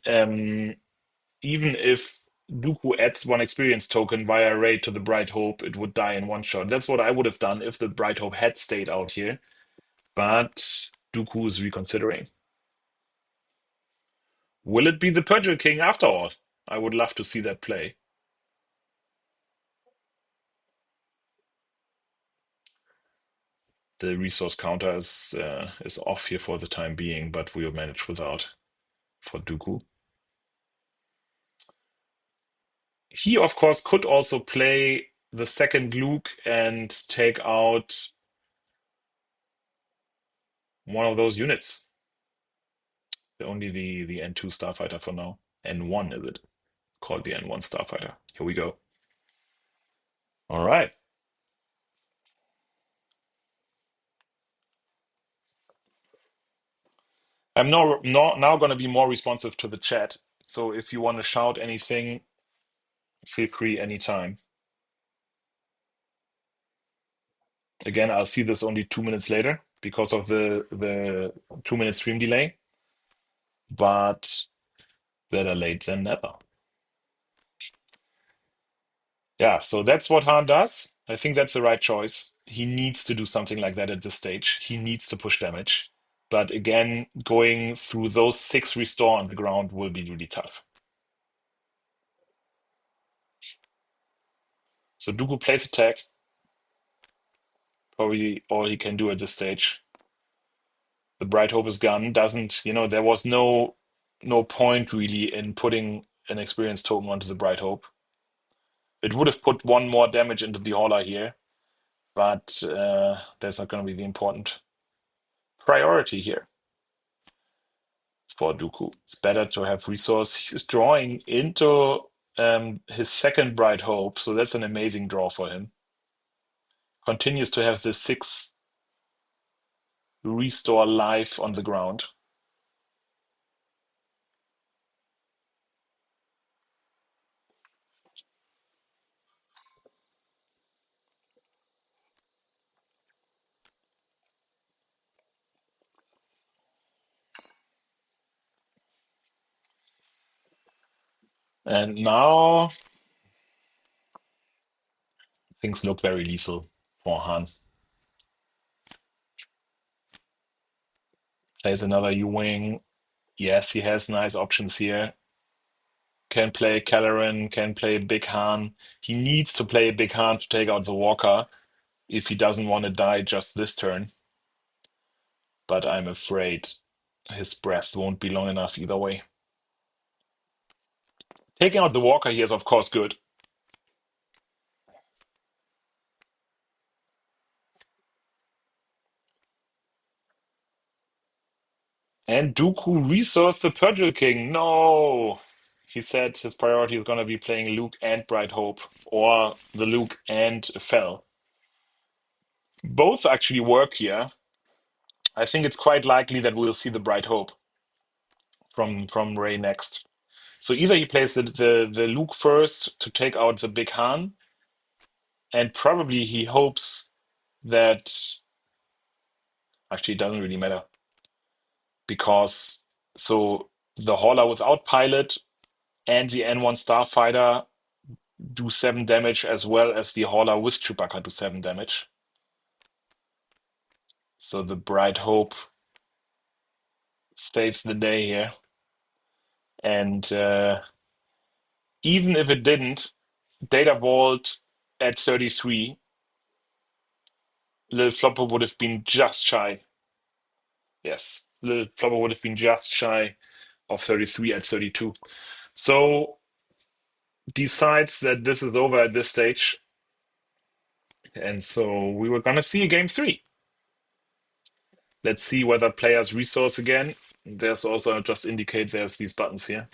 Speaker 1: even if Dooku adds 1 experience token via Rey to the Bright Hope, it would die in 1 shot. That's what I would have done if the Bright Hope had stayed out here. But Dooku is reconsidering. Will it be the Purgil King after all? I would love to see that play. The resource counter is off here for the time being, but we'll manage without for Dooku. He, of course, could also play the second Luke and take out one of those units. Only the N2 Starfighter for now. N1 is it? Called the N1 Starfighter. Here we go. All right. I'm now going to be more responsive to the chat. So if you want to shout anything, feel free anytime. Again, I'll see this only 2 minutes later because of the 2-minute stream delay. But better late than never. Yeah, so that's what Han does. I think that's the right choice. He needs to do something like that at this stage. He needs to push damage. But again, going through those 6 restore on the ground will be really tough. So Dooku plays attack. Probably all he can do at this stage. The Bright Hope is gone. Doesn't, there was no point really in putting an experience token onto the Bright Hope. It would have put one more damage into the Hauler here, but that's not going to be the important priority here for Dooku. It's better to have resource. He's drawing into his second Bright Hope, so that's an amazing draw for him. Continues to have the 6 restore life on the ground. And now things look very lethal for Han. Plays another U-Wing. Yes, he has nice options here. Can play Caloran, can play Big Han. He needs to play Big Han to take out the Walker if he doesn't want to die just this turn. But I'm afraid his breath won't be long enough either way. Taking out the Walker here is, of course, good. And Dooku resourced the Purple King. No! He said his priority is going to be playing Luke and Bright Hope, or the Luke and Fel. Both actually work here. I think it's quite likely that we'll see the Bright Hope from Rey next. So either he plays the Luke first to take out the Big Han, and probably he hopes that actually it doesn't really matter because so the Hauler without pilot and the N1 Starfighter do 7 damage as well as the Hauler with Chewbacca do 7 damage. So the Bright Hope saves the day here. And even if it didn't, Data Vault at 33, Little Floppo would have been just shy. Yes, Little Floppo would have been just shy of 33 at 32. So decides that this is over at this stage. And so we were going to see a game 3. Let's see whether players resource again. There's also just indicate there's these buttons here.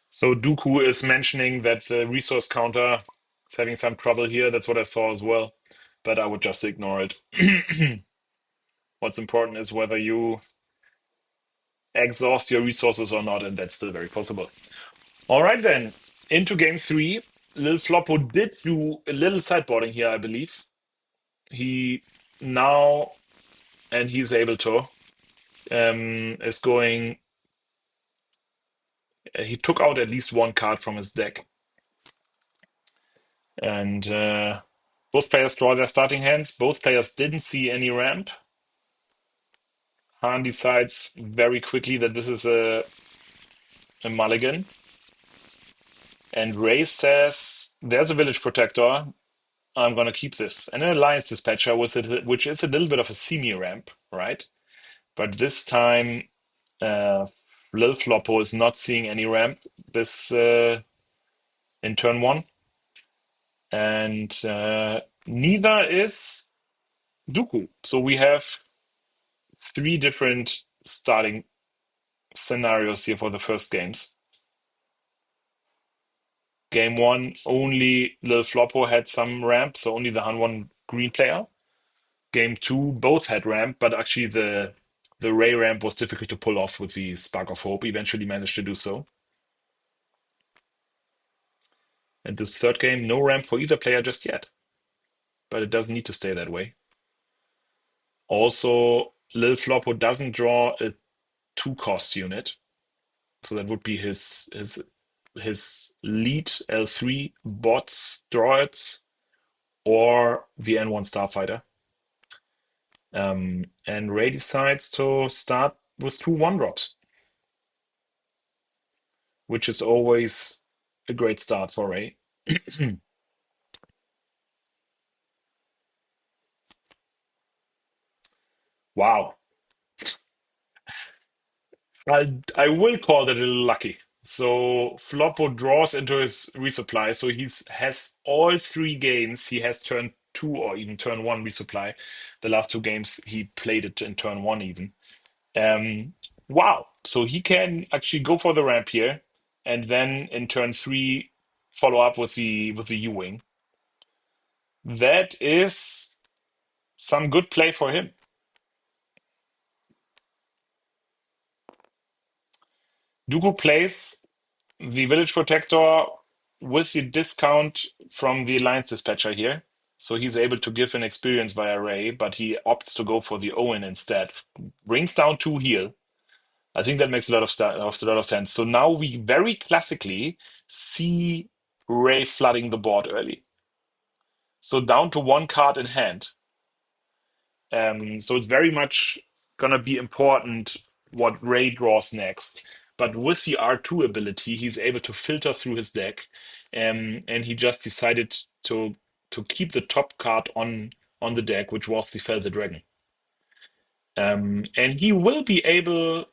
Speaker 1: So Dooku is mentioning that the resource counter is having some trouble here. That's what I saw as well, but I would just ignore it. What's important is whether you exhaust your resources or not, and that's still very possible. All right, then, into game 3. Lil Floppo did do a little sideboarding here, I believe. He now, and he's able to, is going. He took out at least one card from his deck. And both players draw their starting hands. Both players didn't see any ramp. Han decides very quickly that this is a mulligan. And Ray says, there's a village protector. I'm going to keep this. And an alliance dispatcher, which is a little bit of a semi-ramp, right? But this time, Lil Floppo is not seeing any ramp this in turn 1. And neither is Dooku. So we have 3 different starting scenarios here for the first games. Game 1, only Lil Floppo had some ramp, so only the Han1 green player. game two both had ramp, but actually the Ray ramp was difficult to pull off with the Spark of Hope. Eventually managed to do so. And this third game, no ramp for either player just yet, but it doesn't need to stay that way. Also, Lil Floppo doesn't draw a two-cost unit, so that would be his lead L3 bots, droids, or the N1 Starfighter. And Ray decides to start with two one-drops, which is always a great start for Ray. Wow. I will call that a little lucky. So Floppo draws into his resupply. So he has all three games. He has turn two or even turn one resupply. The last two games he played it in turn one even. Um, wow. So he can actually go for the ramp here, and then in turn three follow up with the U-wing. That is some good play for him. Dooku plays the Village Protector with the discount from the Alliance Dispatcher here. So he's able to give an experience via Ray, but he opts to go for the Owen instead. Brings down two heal. I think that makes a lot of sense. So now we very classically see Ray flooding the board early. So down to one card in hand. So it's very much gonna be important what Ray draws next. But with the R2 ability, he's able to filter through his deck, and he just decided to keep the top card on the deck, which was the Fel the Dragon. And he will be able.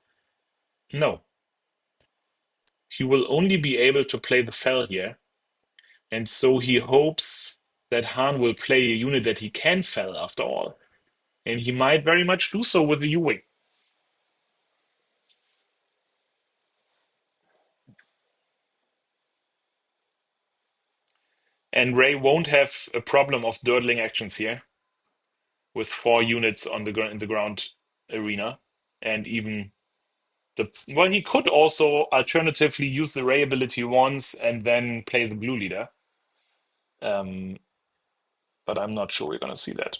Speaker 1: No, he will only be able to play the Fel here, and so he hopes that Han will play a unit that he can Fel after all, and he might very much do so with the U-Wing. And Ray won't have a problem of dirtling actions here with four units on in the ground arena, and even he could also alternatively use the Ray ability once and then play the blue leader. Um, but I'm not sure we're gonna see that.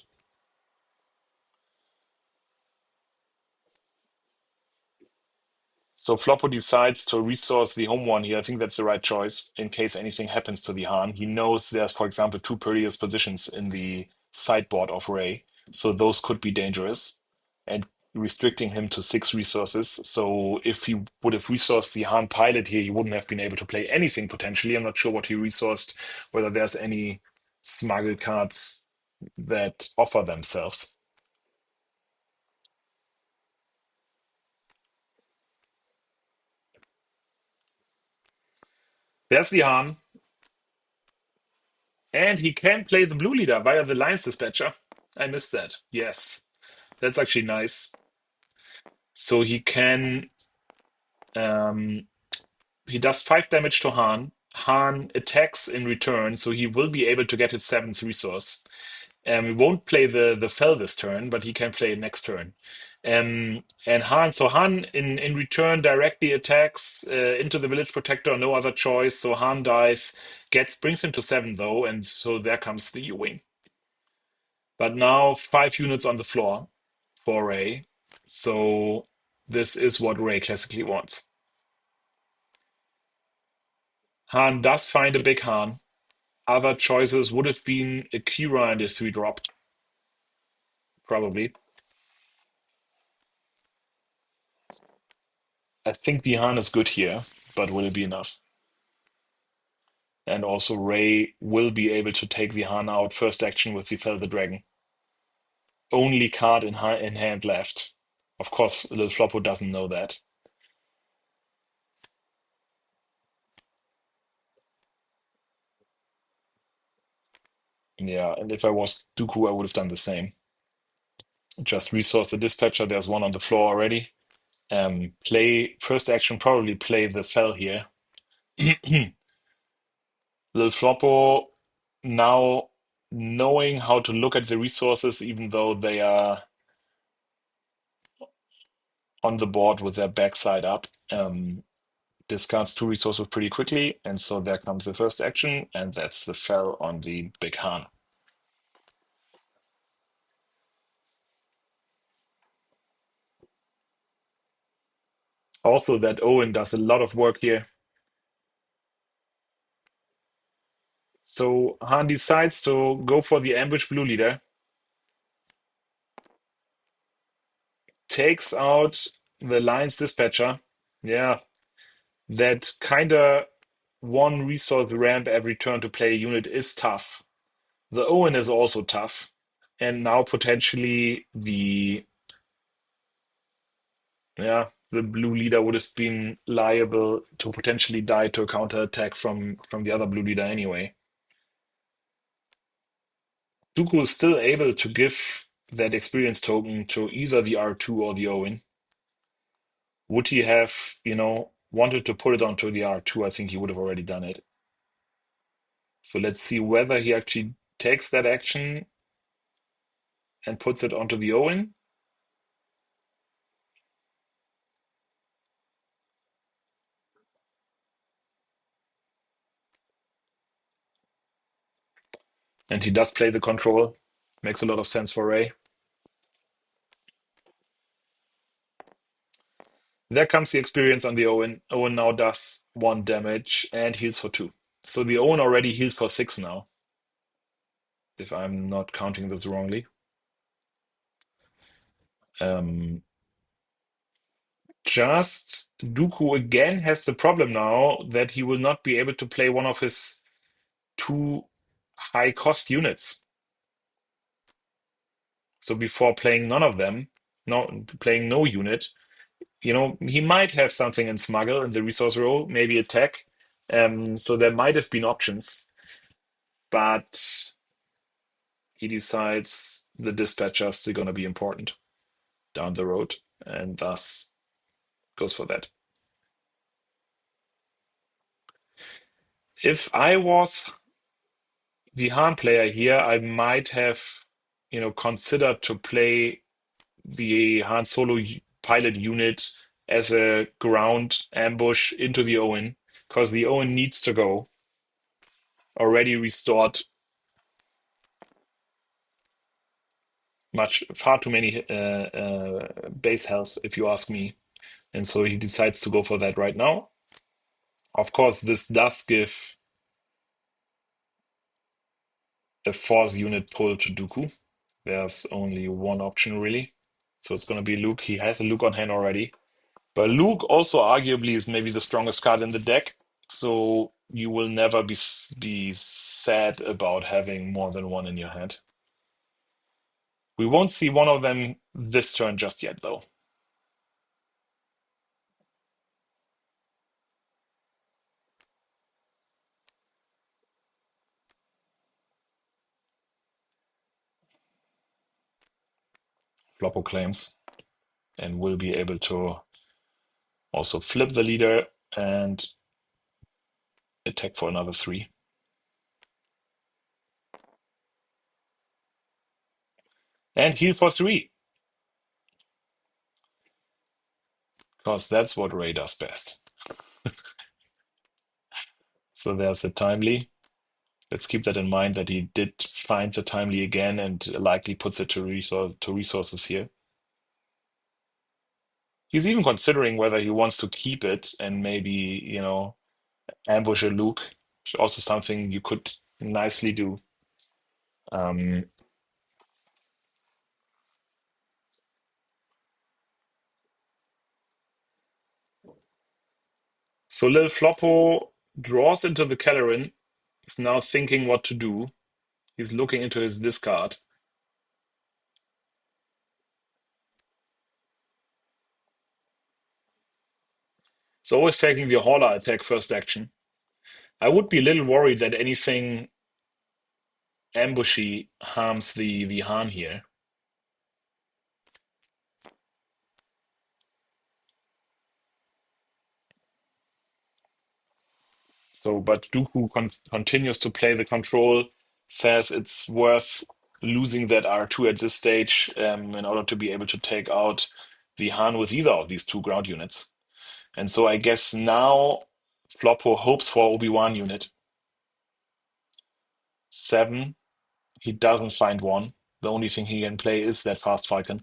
Speaker 1: So Floppo decides to resource the home one here. I think that's the right choice in case anything happens to the Han. He knows there's, for example, two perilous positions in the sideboard of Ray, so those could be dangerous, and restricting him to six resources. So if he would have resourced the Han pilot here, he wouldn't have been able to play anything potentially. I'm not sure what he resourced, whether there's any smuggle cards that offer themselves. There's the Han. And he can play the blue leader via the Lions Dispatcher. I missed that. Yes, that's actually nice. So he can, um, he does 5 damage to Han. Han attacks in return, so he will be able to get his seventh resource. He won't play the Fel this turn, but he can play it next turn. And Han in return directly attacks into the Village Protector, no other choice. So Han dies, brings him to 7 though, and so there comes the U-Wing. But now 5 units on the floor for Ray. So this is what Ray classically wants. Han does find a big Han. Other choices would have been a Kira and a 3-drop. Probably. I think the Han is good here, but will it be enough? And also Ray will be able to take the Han out first action with the Fel the Dragon. Only card in hand left. Of course, little Floppo doesn't know that. Yeah, and if I was Dooku, I would have done the same. Just resource the dispatcher. There's one on the floor already. Play first action, probably play the Fel here. Little Floppo now knowing how to look at the resources, even though they are on the board with their backside up, discards 2 resources pretty quickly. And so there comes the first action, and that's the fell on the big Han. Also, that Owen does a lot of work here. So Han decides to go for the ambush blue leader, takes out the Lion's Dispatcher. Yeah, that kind of 1 resource ramp every turn to play a unit is tough. The Owen is also tough. And now potentially the blue leader would have been liable to potentially die to a counterattack from the other blue leader anyway. Dooku is still able to give that experience token to either the R2 or the Owen. Would he have, wanted to put it onto the R2? I think he would have already done it. So let's see whether he actually takes that action and puts it onto the Owen. And he does play the control. Makes a lot of sense for Rey. There comes the experience on the Owen. Owen now does 1 damage and heals for 2. So the Owen already healed for 6 now, if I'm not counting this wrongly. Just Dooku again has the problem now that he will not be able to play one of his 2 high-cost units. So before playing none of them, playing no unit, he might have something in Smuggle in the resource row, maybe attack. So there might have been options, but he decides the dispatcher is still going to be important down the road, and thus goes for that. If I was the Han player here, I might have, considered to play the Han Solo pilot unit as a ground ambush into the Owen, because the Owen needs to go. Already restored far too many base health, if you ask me. And so he decides to go for that right now. Of course, this does give a force unit pull to Dooku. There's only 1 option, really. So it's going to be Luke. He has a Luke on hand already. But Luke also arguably is maybe the strongest card in the deck. So you will never be sad about having more than 1 in your hand. We won't see one of them this turn just yet, though. Floppo claims and will be able to also flip the leader and attack for another 3. And heal for 3. Because that's what Rey does best. So there's the timely. Let's keep that in mind that he did find the timely again and likely puts it to resources here. He's even considering whether he wants to keep it and maybe, ambush a Luke, which is also something you could nicely do. So little Floppo draws into the Calorin, is now thinking what to do. He's looking into his discard. It's always taking the Hauler attack first action. I would be a little worried that anything ambushy harms the Han here. So, but Dooku continues to play the control, says it's worth losing that R2 at this stage in order to be able to take out the Han with either of these two ground units. And so I guess now Floppo hopes for Obi-Wan unit. 7. He doesn't find one. The only thing he can play is that fast Falcon.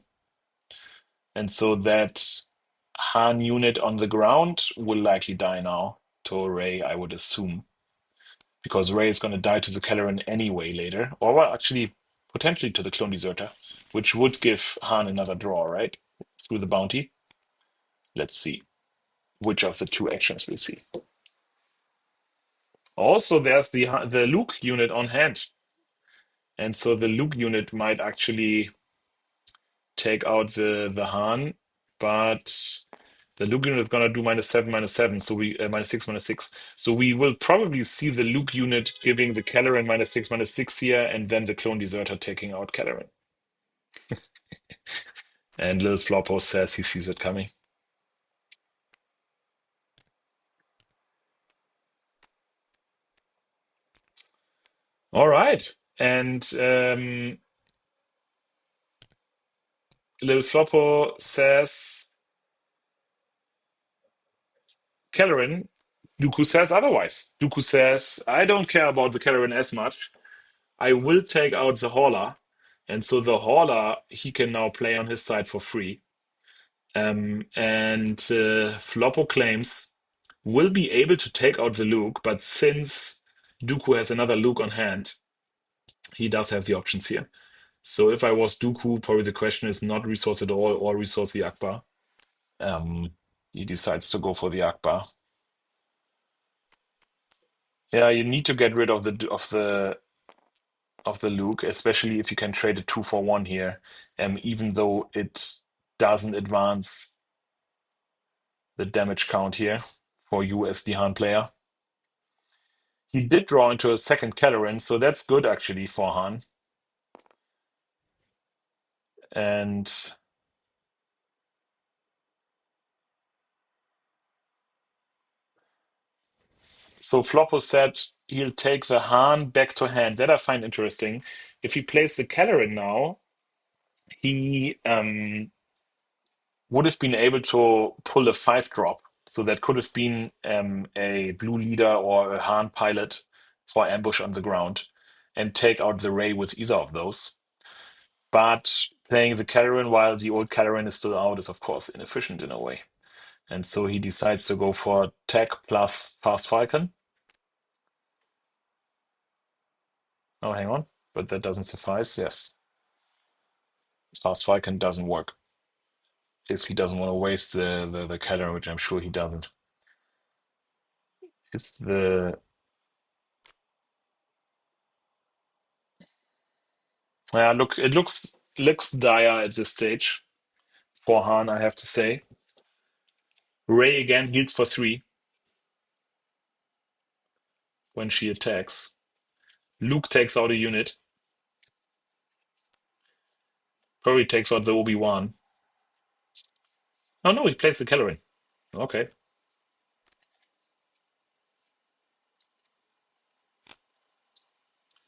Speaker 1: And so that Han unit on the ground will likely die now to Rey, I would assume. Because Rey is going to die to the Kelleran anyway later. Or well, actually, potentially to the Clone Deserter, which would give Han another draw, right? Through the bounty. Let's see which of the two actions we see. Also, there's the Luke unit on hand. And so the Luke unit might actually take out the Han, but the Luke unit is going to do -7, -7, so we -6, -6. So we will probably see the Luke unit giving the Kelleran -6, -6 here, and then the Clone Deserter taking out Kelleran. And Lil Floppo says he sees it coming. All right. And Lil Floppo says Kelleran. Dooku says otherwise. Dooku says, I don't care about the Kelleran as much. I will take out the Hauler. And so the Hauler, he can now play on his side for free. And Floppo claims will be able to take out the Luke, but since Dooku has another Luke on hand, he does have the options here. So if I was Dooku, probably the question is not resource at all or resource the Akbar. He decides to go for the Akbar. Yeah, you need to get rid of the Luke, especially if you can trade a 2 for 1 here, even though it doesn't advance the damage count here for you as the Han player. He did draw into a second Kelleran, so that's good actually for Han. And so Floppo said he'll take the Han back to hand. That I find interesting. If he plays the Kelleran now, he would have been able to pull a 5-drop. So that could have been a blue leader or a Han pilot for ambush on the ground and take out the Rey with either of those. But playing the Kelleran while the old Kelleran is still out is, of course, inefficient in a way. And so he decides to go for tech plus Fast Falcon. Oh, hang on. But that doesn't suffice. Yes. Fast Falcon doesn't work. If he doesn't want to waste the Kelleran, which I'm sure he doesn't. It's the Yeah, look, it looks dire at this stage for Han, I have to say. Rey again heals for 3 when she attacks. Luke takes out a unit. Probably takes out the Obi-Wan. Oh no, he plays the Kelleran. Okay.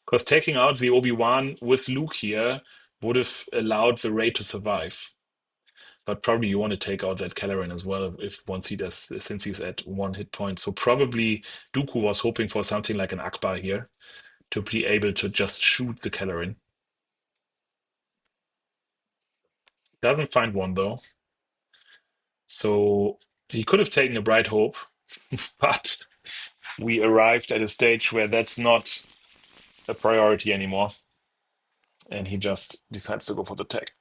Speaker 1: Because taking out the Obi-Wan with Luke here would have allowed the Rey to survive. But probably you want to take out that Kelleran as well if once he does, since he's at 1 hit point. So probably Dooku was hoping for something like an Akbar here to be able to just shoot the Kelleran. Doesn't find one though. So he could have taken a Bright Hope, but we arrived at a stage where that's not a priority anymore. And he just decides to go for the tech.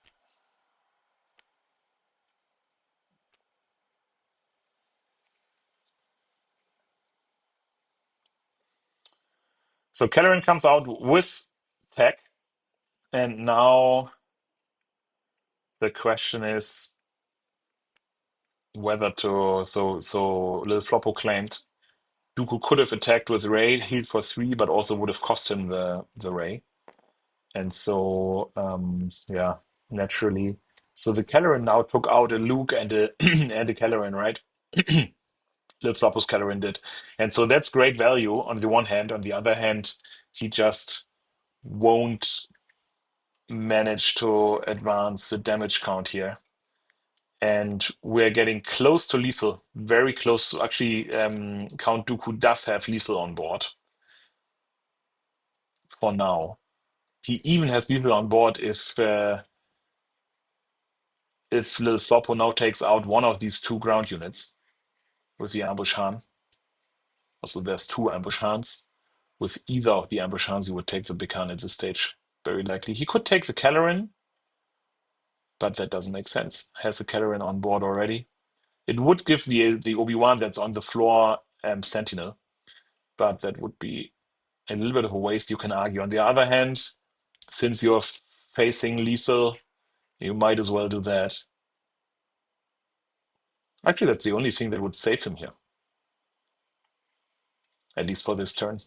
Speaker 1: So Kelleran comes out with tech, and now the question is whether to. So Lil Floppo claimed Dooku could have attacked with Rey, healed for 3, but also would have cost him the Rey. And so yeah, naturally. So the Kelleran now took out a Luke and a and a Kelleran, right? Lil Floppo's Kelleran did. And so that's great value on the one hand. On the other hand, he just won't manage to advance the damage count here. And we're getting close to lethal, very close. Actually, Count Dooku does have lethal on board for now. He even has lethal on board if little Floppo now takes out one of these two ground units with the ambush Han. Also, there's two ambush Hans. With either of the ambush Hans, he would take the big Han at this stage. Very likely. He could take the Kellerin, but that doesn't make sense. Has the Kellerin on board already. It would give the Obi-Wan that's on the floor Sentinel, but that would be a little bit of a waste, you can argue. On the other hand, since you're facing lethal, you might as well do that. Actually, that's the only thing that would save him here, at least for this turn.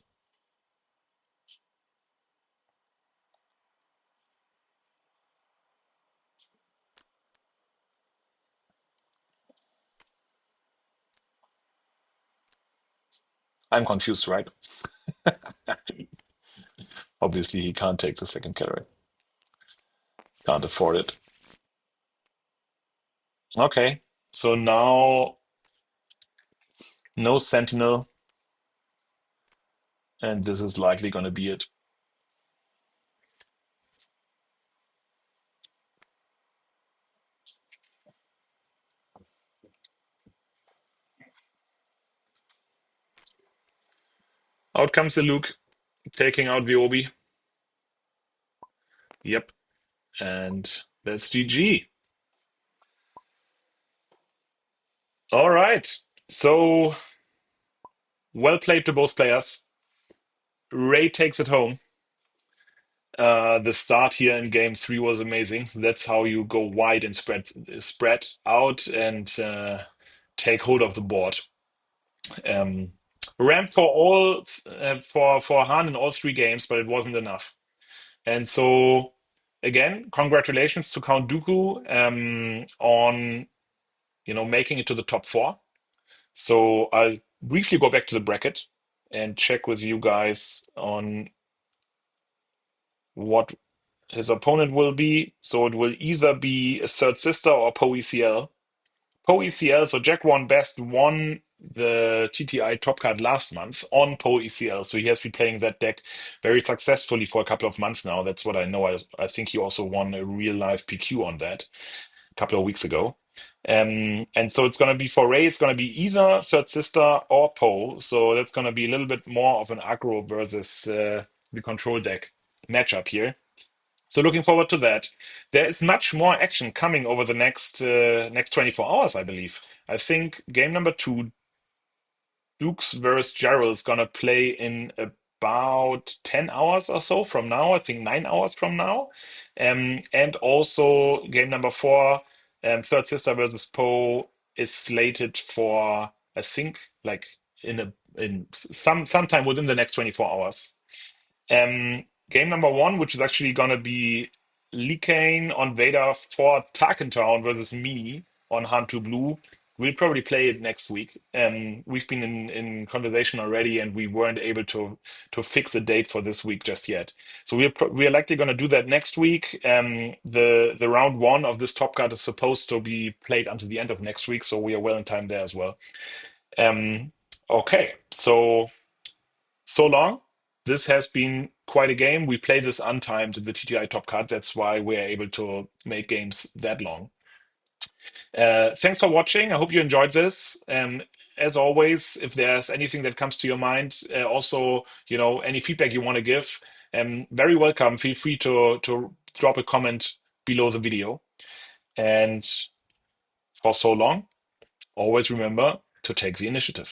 Speaker 1: I'm confused, right? Obviously, he can't take the second carry. Can't afford it. Okay, so now no Sentinel, and this is likely going to be it. Out comes the Luke, taking out the Obi. Yep, and that's GG. All right, so well played to both players. Ray takes it home. The start here in game 3 was amazing. That's how you go wide and spread out and take hold of the board. Ramp for all for Han in all 3 games, but it wasn't enough. And so again, congratulations to Count Dooku on making it to the top 4. So I'll briefly go back to the bracket and check with you guys on what his opponent will be. So it will either be a Third Sister or Poe ECL. Poe ECL, so Jack One Best won the TTI top card last month on Poe ECL. So he has been playing that deck very successfully for a couple of months now. That's what I know. I think he also won a real life PQ on that a couple of weeks ago. And so it's going to be for Ray, it's going to be either Third Sister or Poe. So that's going to be a little bit more of an aggro versus the control deck matchup here. So looking forward to that. There is much more action coming over the next 24 hours, I believe. I think game number 2, Dukes versus Gerald, is gonna play in about 10 hours or so from now. I think 9 hours from now. And also game number 4, Third Sister versus Poe is slated for, I think, like in sometime within the next 24 hours. Game number 1, which is actually gonna be Licane on Vader for Tarkentown versus me on Han2 Blue. We'll probably play it next week. We've been in conversation already, and we weren't able to fix a date for this week just yet. So we're likely going to do that next week. The round 1 of this top card is supposed to be played until the end of next week, so we are well in time there as well. Okay, so long. This has been quite a game. We play this untimed in the TTI top card. That's why we're able to make games that long. Thanks for watching. I hope you enjoyed this. As always, if there's anything that comes to your mind, also, any feedback you want to give, very welcome. Feel free to drop a comment below the video. And for so long, always remember to take the initiative.